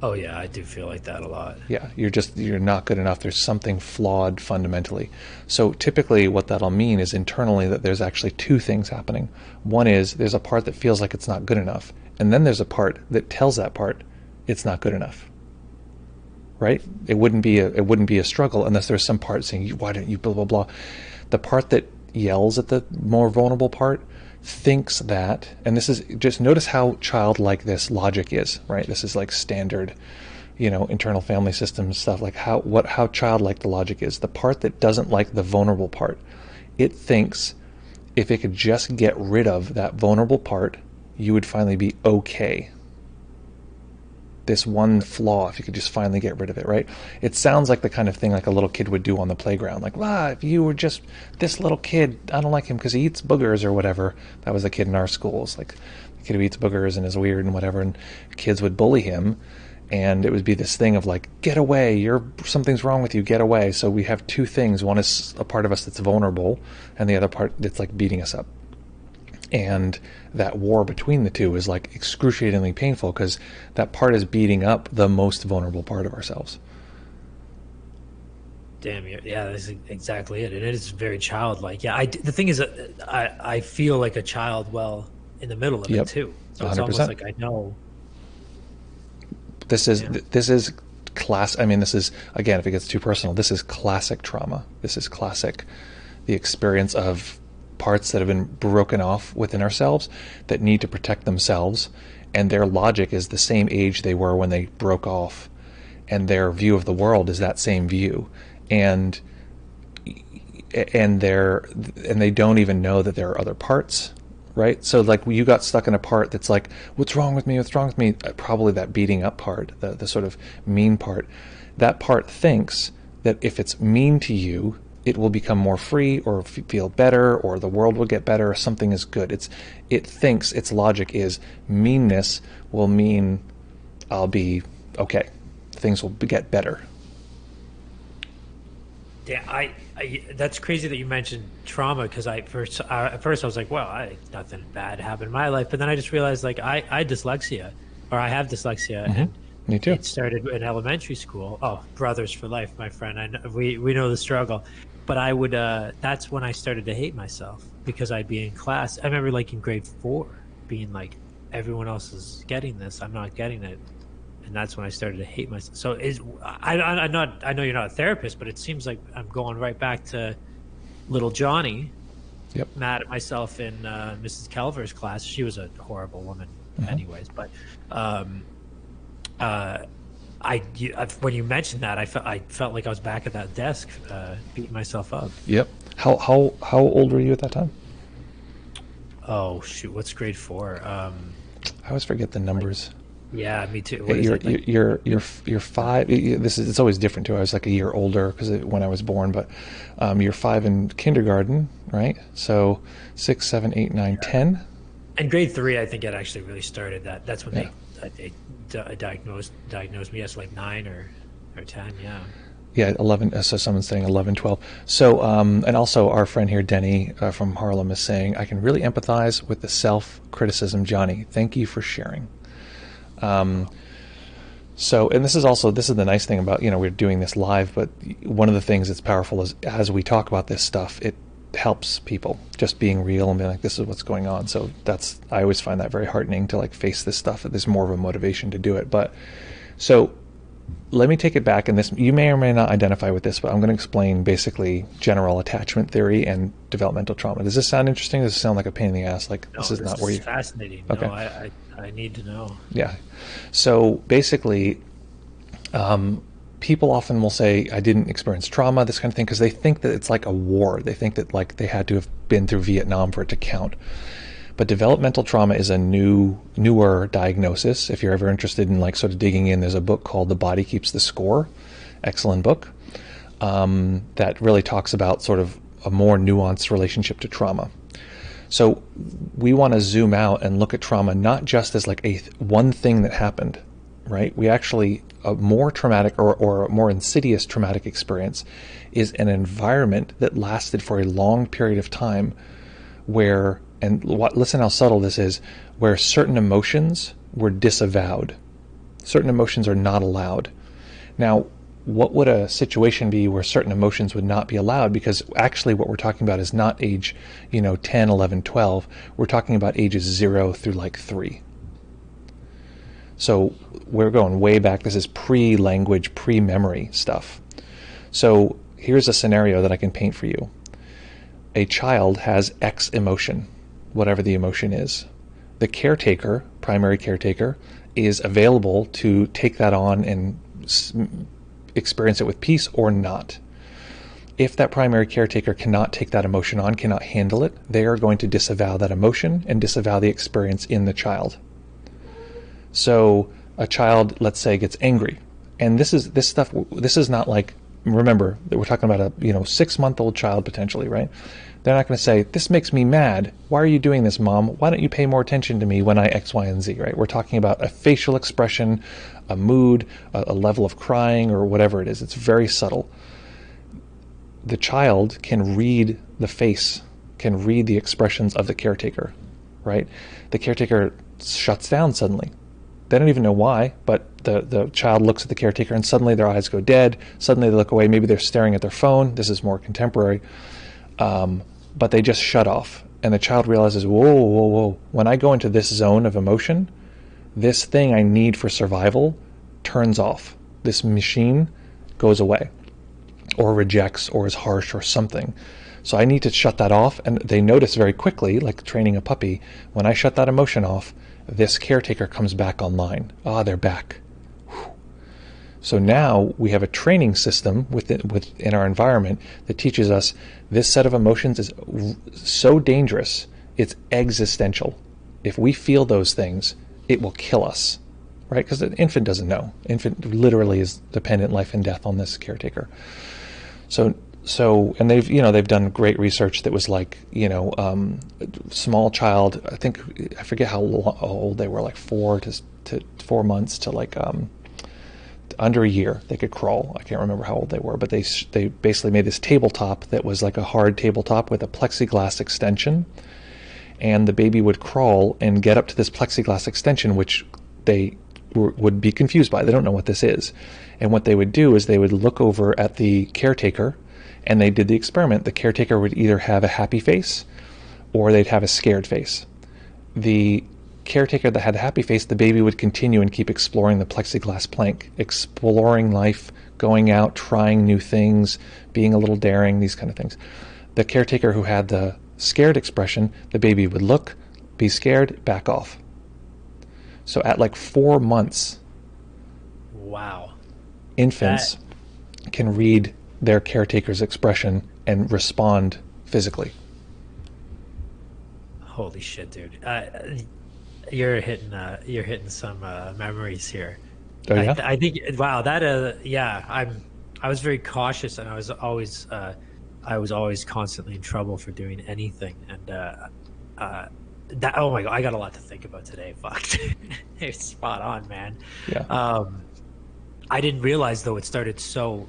Oh yeah, I do feel like that a lot. Yeah, you're not good enough. There's something flawed fundamentally. So typically what that'll mean is internally that there's actually two things happening. One is there's a part that feels like it's not good enough, and then there's a part that tells that part it's not good enough. Right? It wouldn't be a struggle unless there's some part saying, why don't you blah blah blah. The part that yells at the more vulnerable part thinks that, and this is, just notice how childlike this logic is, right? This is like standard, internal family system stuff, like how childlike the logic is. The part that doesn't like the vulnerable part, it thinks if it could just get rid of that vulnerable part, you would finally be okay. This one flaw, if you could just finally get rid of it, right? It sounds like the kind of thing like a little kid would do on the playground. Like, if you were just this little kid, I don't like him because he eats boogers or whatever. That was a kid in our schools, like the kid who eats boogers and is weird and whatever, and kids would bully him, and it would be this thing of like, get away, something's wrong with you, get away. So we have two things. One is a part of us that's vulnerable, and the other part that's like beating us up. And that war between the two is like excruciatingly painful because that part is beating up the most vulnerable part of ourselves. Damn, yeah, that's exactly it. And it is very childlike. Yeah, the thing is that I feel like a child in the middle of it too. So it's 100%. Almost like I know. This is class. I mean, this is, again, if it gets too personal, this is classic trauma. This is classic, the experience of parts that have been broken off within ourselves that need to protect themselves, and their logic is the same age they were when they broke off, and their view of the world is that same view, and they don't even know that there are other parts, right? So like you got stuck in a part that's like, what's wrong with me, probably that beating up part, the sort of mean part. That part thinks that if it's mean to you, it will become more free or feel better, or the world will get better, or something is good. It thinks its logic is meanness will mean I'll be okay. Things will get better. Yeah, that's crazy that you mentioned trauma, because at first I was like, well, nothing bad happened in my life, but then I just realized like I have dyslexia, and me too. It started in elementary school. Oh, brothers for life, my friend. I know, we know the struggle. But I would, that's when I started to hate myself, because I'd be in class. I remember like in grade 4 being like, everyone else is getting this, I'm not getting it. And that's when I started to hate myself. So I know you're not a therapist, but it seems like I'm going right back to little Johnny. Yep. Mad at myself in Mrs. Kelver's class. She was a horrible woman anyways, but when you mentioned that, I felt like I was back at that desk, beating myself up. Yep. How old were you at that time? Oh shoot, what's grade 4? I always forget the numbers. Yeah, me too. You're 5. It's always different too. I was like a year older because when I was born, but you're 5 in kindergarten, right? So 6, 7, 8, 9, 10. And grade 3, I think it actually really started. That's when they diagnosed me as like 9 or 10. Yeah, 11. So someone's saying 11, 12. So and also our friend here, Denny from Harlem, is saying, I can really empathize with the self-criticism, Johnny. Thank you for sharing. So, and this is the nice thing about, we're doing this live, but one of the things that's powerful is as we talk about this stuff, it helps people just being real and being like, this is what's going on. So I always find that very heartening to like face this stuff. There's more of a motivation to do it. But so let me take it back, and this, you may or may not identify with this, but I'm going to explain basically general attachment theory and developmental trauma. Does this sound interesting? Does it sound like a pain in the ass? Like no, this is not where you... fascinating. Okay. No, I need to know. Yeah. So basically, people often will say, I didn't experience trauma, this kind of thing, because they think that it's like a war. They think that like they had to have been through Vietnam for it to count. But developmental trauma is a newer diagnosis. If you're ever interested in like sort of digging in, there's a book called The Body Keeps the Score. Excellent book. That really talks about sort of a more nuanced relationship to trauma. So we want to zoom out and look at trauma not just as like one thing that happened, right? We actually, a more traumatic or a more insidious traumatic experience is an environment that lasted for a long period of time where, and listen how subtle this is, where certain emotions were disavowed. Certain emotions are not allowed. Now, what would a situation be where certain emotions would not be allowed? Because actually what we're talking about is not age, 10, 11, 12. We're talking about ages 0 through like 3. So we're going way back. This is pre-language, pre-memory stuff. So here's a scenario that I can paint for you. A child has X emotion, whatever the emotion is. The caretaker, primary caretaker, is available to take that on and experience it with peace or not. If that primary caretaker cannot take that emotion on, cannot handle it, they are going to disavow that emotion and disavow the experience in the child. So a child, let's say, gets angry, and this is not like, remember that we're talking about a 6-month-old child potentially, right? They're not going to say, this makes me mad. Why are you doing this, Mom? Why don't you pay more attention to me when I X, Y, and Z, right? We're talking about a facial expression, a mood, a level of crying, or whatever it is. It's very subtle. The child can read the face, can read the expressions of the caretaker, right? The caretaker shuts down suddenly. They don't even know why, but the child looks at the caretaker and suddenly their eyes go dead. Suddenly they look away. Maybe they're staring at their phone. This is more contemporary. But they just shut off. And the child realizes, whoa, whoa, whoa. When I go into this zone of emotion, this thing I need for survival turns off. This machine goes away or rejects or is harsh or something. So I need to shut that off. And they notice very quickly, like training a puppy, when I shut that emotion off, this caretaker comes back online. They're back. Whew. So now we have a training system within our environment that teaches us this set of emotions is so dangerous, it's existential. If we feel those things, it will kill us, right? Because the infant doesn't know. Infant literally is dependent life and death on this caretaker. So and they've done great research that was like, small child, I forget how old they were, like 4 to 4 months to like under a year they could crawl. I can't remember how old they were, but they basically made this tabletop that was like a hard tabletop with a plexiglass extension, and the baby would crawl and get up to this plexiglass extension, which they would be confused by. They don't know what this is. And what they would do is they would look over at the caretaker, and they did the experiment. The caretaker would either have a happy face or they'd have a scared face. The caretaker that had a happy face, the baby would continue and keep exploring the plexiglass plank, exploring life, going out, trying new things, being a little daring, these kind of things. The caretaker who had the scared expression, the baby would look, be scared, back off. So at like 4 months, wow, infants can read their caretaker's expression and respond physically. Holy shit, dude! You're hitting some memories here. Oh yeah. I think wow, that I was very cautious, and I was always constantly in trouble for doing anything, and that, oh my god, I got a lot to think about today. Fuck, it's spot on, man. Yeah. I didn't realize though it started so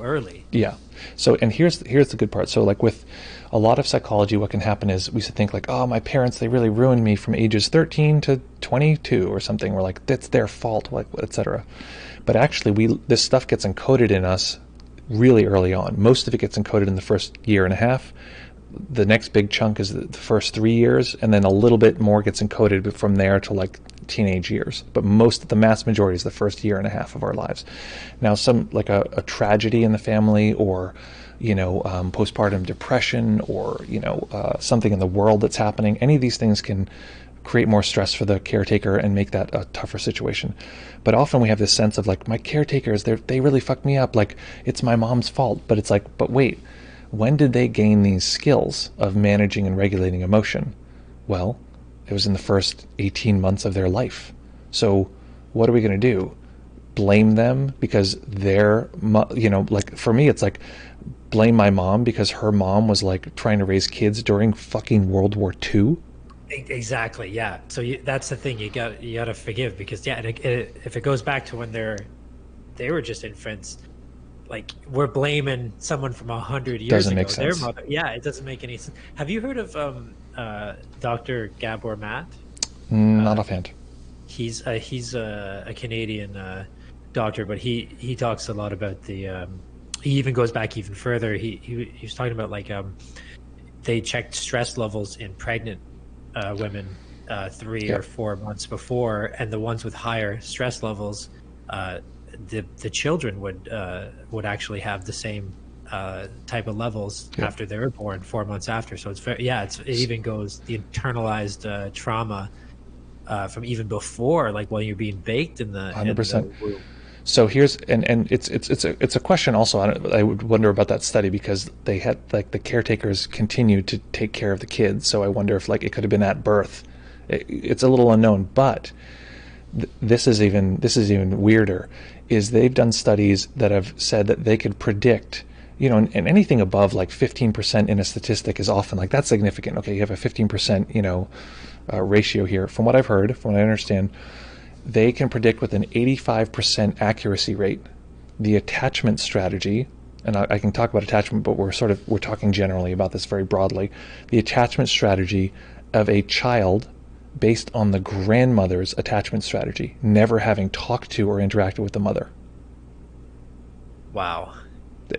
early. Yeah. So, and here's the good part. So like with a lot of psychology, what can happen is we used to think like, oh, my parents, they really ruined me from ages 13 to 22 or something. We're like, that's their fault, like, etc. But actually this stuff gets encoded in us really early on. Most of it gets encoded in the first year and a half. The next big chunk is the first 3 years, and then a little bit more gets encoded from there to like teenage years. But the mass majority is the first year and a half of our lives. Now, some like a tragedy in the family, or postpartum depression, or something in the world that's happening. Any of these things can create more stress for the caretaker and make that a tougher situation. But often we have this sense of like, my caretakers, they really fucked me up. Like, it's my mom's fault. But it's like, but wait. When did they gain these skills of managing and regulating emotion? Well, it was in the first 18 months of their life. So what are we going to do? blame them because they're, like for me, it's like blame my mom because her mom was like trying to raise kids during fucking World War II. Exactly. Yeah. So that's the thing. You got to forgive because if it goes back to when they were just infants, like we're blaming someone from 100 years Doesn't ago. make sense. Their mother. Yeah, it doesn't make any sense. Have you heard of Dr. Gabor Matt? Not offhand. He's a Canadian doctor, but he talks a lot about the. He even goes back even further. He was talking about like they checked stress levels in pregnant women 3 or 4 months before, and the ones with higher stress levels, the children would actually have the same type of levels after they were born 4 months after. So it even goes the internalized trauma from even before, like while you're being baked in the 100%. womb. So here's and it's a question also. I would wonder about that study because they had like the caretakers continued to take care of the kids. So I wonder if like it could have been at birth. It's a little unknown, but this is even weirder. Is they've done studies that have said that they could predict, and anything above like 15% in a statistic is often like that's significant. Okay, you have a 15% ratio here. From what I've heard, from what I understand, they can predict with an 85% accuracy rate the attachment strategy, and I can talk about attachment, but we're talking generally about this very broadly. The attachment strategy of a child based on the grandmother's attachment strategy, never having talked to or interacted with the mother. Wow.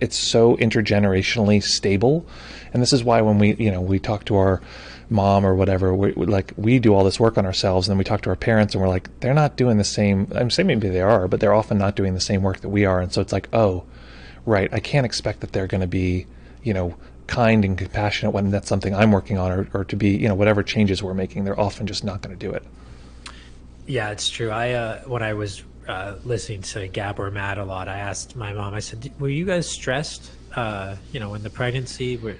It's so intergenerationally stable, and this is why when we talk to our mom or whatever, we do all this work on ourselves, and then we talk to our parents and we're like, they're not doing the same. I'm saying maybe they are, but they're often not doing the same work that we are. And so it's like, oh, right, I can't expect that they're going to be, kind and compassionate when that's something I'm working on, or to be, whatever changes we're making, they're often just not going to do it. Yeah, it's true. When I was listening to Gabor Matt a lot, I asked my mom, I said, were you guys stressed, in the pregnancy? What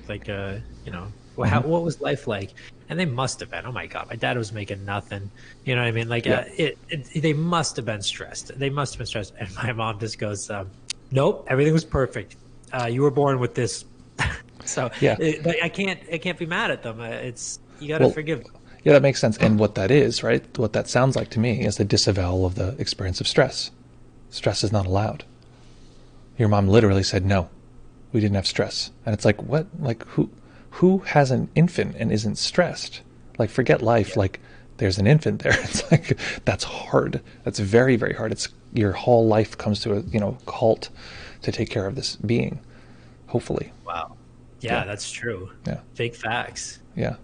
was life like? And they must have been. Oh my God, my dad was making nothing. You know what I mean? Like they must have been stressed. They must have been stressed. And my mom just goes, nope, everything was perfect. You were born with this. So I can't be mad at them. You got to forgive them. Yeah, that makes sense. And what that is, right? What that sounds like to me is the disavowal of the experience of stress. Stress is not allowed. Your mom literally said, no, we didn't have stress. And it's like, what? Like who has an infant and isn't stressed? Like, forget life. Yeah. Like, there's an infant there. It's like, that's hard. That's very, very hard. It's your whole life comes to a halt to take care of this being, hopefully. Wow. Yeah, that's true. Yeah. Big facts. Yeah.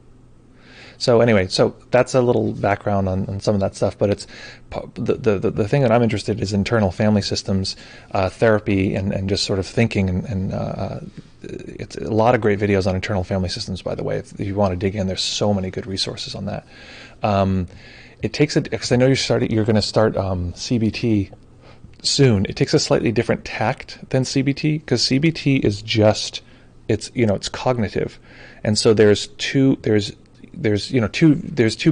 So anyway, that's a little background on some of that stuff, but it's the thing that I'm interested in is internal family systems, therapy, and just sort of thinking, and it's a lot of great videos on internal family systems, by the way. If you want to dig in, there's so many good resources on that. It takes because I know you're going to start CBT soon. It takes a slightly different tact than CBT, because CBT is just it's cognitive, and so there's two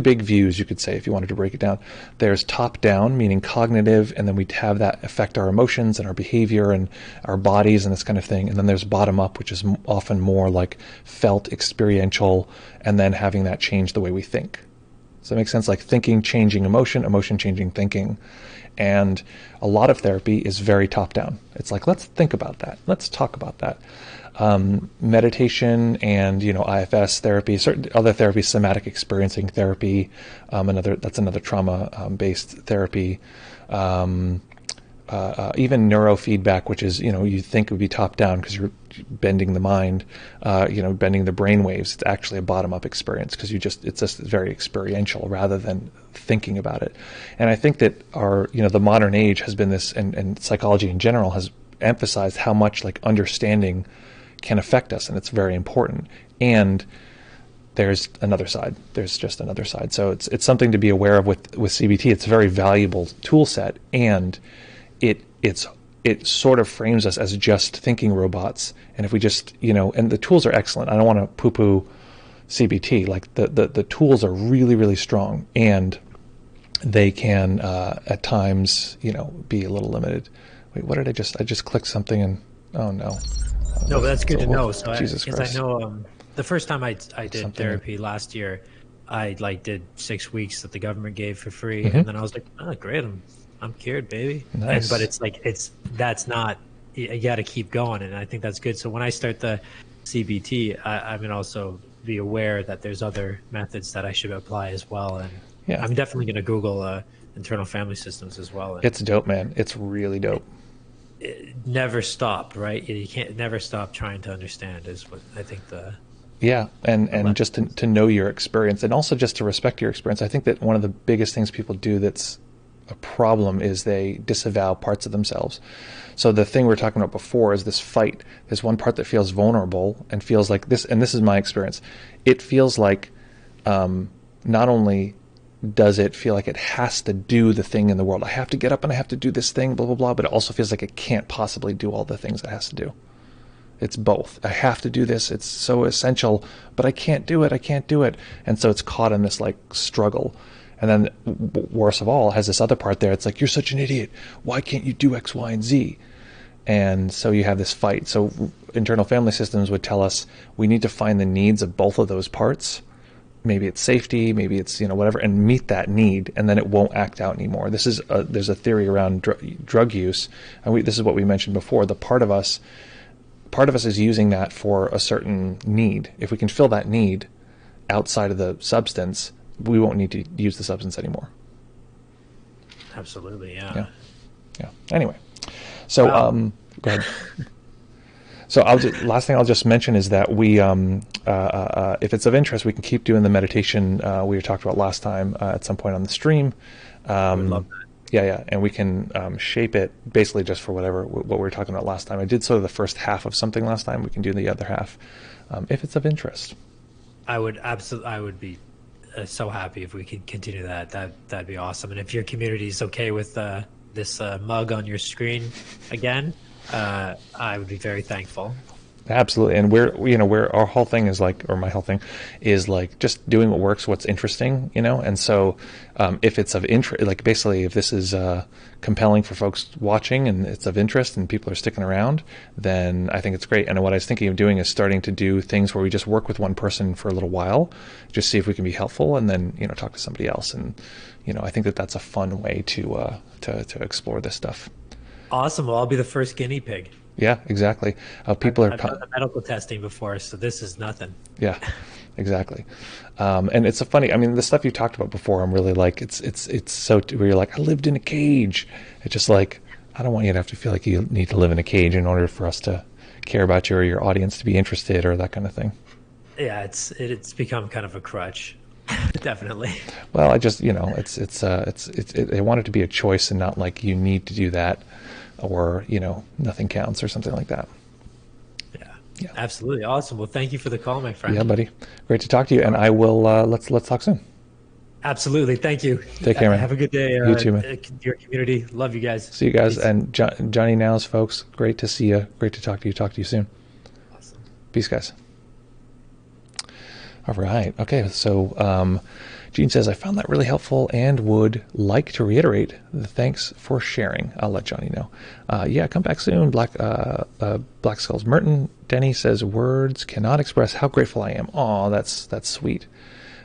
big views, you could say, if you wanted to break it down. There's top down, meaning cognitive, and then we have that affect our emotions and our behavior and our bodies and this kind of thing. And then there's bottom up, which is often more like felt, experiential, and then having that change the way we think. Does that make sense? Like thinking changing emotion, emotion changing thinking. And a lot of therapy is very top down. It's like, let's think about that. Let's talk about that. Meditation and IFS therapy, certain other therapies, somatic experiencing therapy, that's another trauma based therapy. Even neurofeedback, which is you think would be top down because you're bending the mind, bending the brain waves. It's actually a bottom up experience because it's just very experiential rather than thinking about it. And I think that the modern age has been this, and psychology in general has emphasized how much like understanding can affect us, and it's very important. And there's another side. There's just another side. So it's something to be aware of with CBT. It's a very valuable tool set, and it sort of frames us as just thinking robots. And if we just and the tools are excellent. I don't want to poo-poo CBT. Like the tools are really, really strong, and they can at times, be a little limited. Wait, what did I just clicked something and oh no. No, but that's good to know. So Jesus because I Christ. know the first time I did Something therapy last year, I did 6 weeks that the government gave for free, Mm-hmm. and then I was like, oh great, I'm cured, baby. Nice. But that's not, you got to keep going, and I think that's good. So when I start the CBT, I'm going to also be aware that there's other methods that I should apply as well, and Yeah. I'm definitely going to Google internal family systems as well. And It's dope, man. It's really dope. never stop, right? You can't never stop trying to understand is what I think Yeah, and just to know your experience, and also just to respect your experience. I think that one of the biggest things people do that's a problem is they disavow parts of themselves. So the thing we were talking about before is this fight. There's one part that feels vulnerable and feels like this, and this is my experience. It feels like not only does it feel like it has to do the thing in the world, I have to get up and I have to do this thing, blah, blah, blah, but it also feels like it can't possibly do all the things it has to do. It's both. I have to do this. It's so essential, but I can't do it. I can't do it. And so it's caught in this like struggle. And then worst of all, has this other part there. It's like, you're such an idiot. Why can't you do X, Y, and Z? And so you have this fight. So internal family systems would tell us we need to find the needs of both of those parts. Maybe it's safety, maybe it's, whatever, and meet that need, and then it won't act out anymore. There's a theory around drug use, and this is what we mentioned before. The part of us is using that for a certain need. If we can fill that need outside of the substance, we won't need to use the substance anymore. absolutely, yeah. Anyway, so Wow. go ahead. So last thing I'll just mention is that we, if it's of interest, we can keep doing the meditation we talked about last time at some point on the stream. I would love that. Yeah, and we can shape it basically just for what we were talking about last time. I did sort of the first half of something last time. We can do the other half if it's of interest. I would be so happy if we could continue that. That'd be awesome. And if your community is okay with this mug on your screen again, I would be very thankful. Absolutely. And we're our whole thing is like, or my whole thing is like just doing what works, what's interesting, and so if it's of interest, like basically if this is compelling for folks watching and it's of interest and people are sticking around, then I think it's great. And what I was thinking of doing is starting to do things where we just work with one person for a little while, just see if we can be helpful, and then talk to somebody else. And I think that that's a fun way to explore this stuff. Awesome. Well, I'll be the first guinea pig. Yeah, exactly. People I've done the medical testing before, so this is nothing. Yeah, exactly. And it's funny. I mean, the stuff you talked about before, I'm really like, it's so where you're like, I lived in a cage. It's just like, I don't want you to have to feel like you need to live in a cage in order for us to care about you or your audience to be interested or that kind of thing. Yeah, it's become kind of a crutch, definitely. Well, I just I want it to be a choice and not like you need to do that or nothing counts or something like that. Yeah, absolutely. Awesome. Well, thank you for the call, my friend. Yeah, buddy. Great to talk to you. And I will, let's talk soon. Absolutely. Thank you. Take care, man. Have a good day. You too, man. Your community. Love you guys. See you guys. Peace. And Johnny Nows, folks, great to see you. Great to talk to you. Talk to you soon. Awesome. Peace, guys. All right. Okay. So Gene says, I found that really helpful and would like to reiterate the thanks for sharing. I'll let Johnny know. Yeah, come back soon. Black Skulls. Merton Denny says, words cannot express how grateful I am. Oh, that's sweet.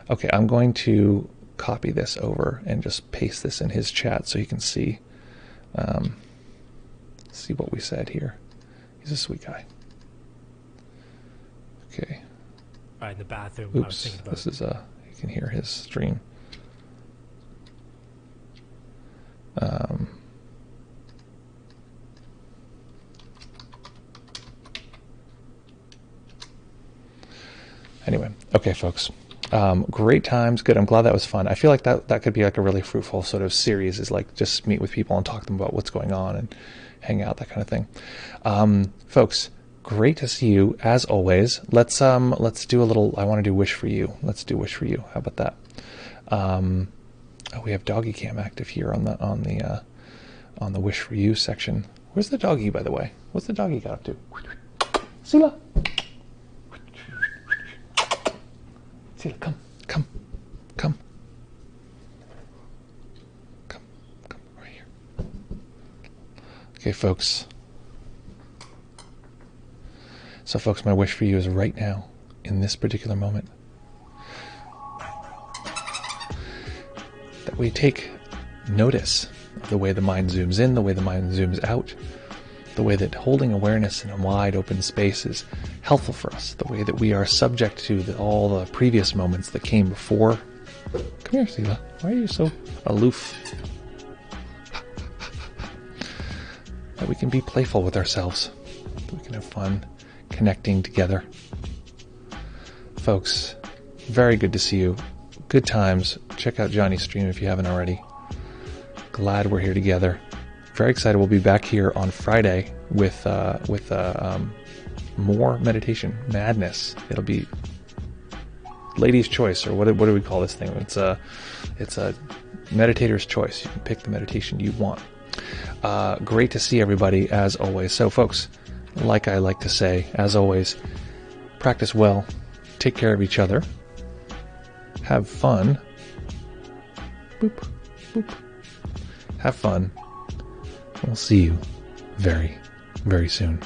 Okay, I'm going to copy this over and just paste this in his chat so you can see what we said here. He's a sweet guy. Okay. All right, in the bathroom. Oops. I was thinking about This is you can hear his stream. Anyway, okay, folks. Great times, good. I'm glad that was fun. I feel like that could be like a really fruitful sort of series, is like just meet with people and talk to them about what's going on and hang out, that kind of thing. Folks, great to see you as always. Let's do a little. I want to do wish for you. Let's do wish for you. How about that? We have doggy cam active here on the wish for you section. Where's the doggy, by the way? What's the doggy got up to? Sula, Sula, come. Okay, folks. So, folks, my wish for you is right now, in this particular moment, that we take notice of the way the mind zooms in, the way the mind zooms out, the way that holding awareness in a wide open space is helpful for us, the way that we are subject to all the previous moments that came before. Come here, Sila. Why are you so aloof? That we can be playful with ourselves, that we can have fun connecting together. Folks, very good to see you. Good times. Check out Johnny's stream if you haven't already. Glad we're here together. Very excited. We'll be back here on Friday with more meditation madness. It'll be lady's choice, or what do we call this thing? It's a meditator's choice. You can pick the meditation you want. Great to see everybody as always. So, folks, like I like to say, as always, practice well, take care of each other, have fun. Boop, boop. Have fun. We'll see you very, very soon.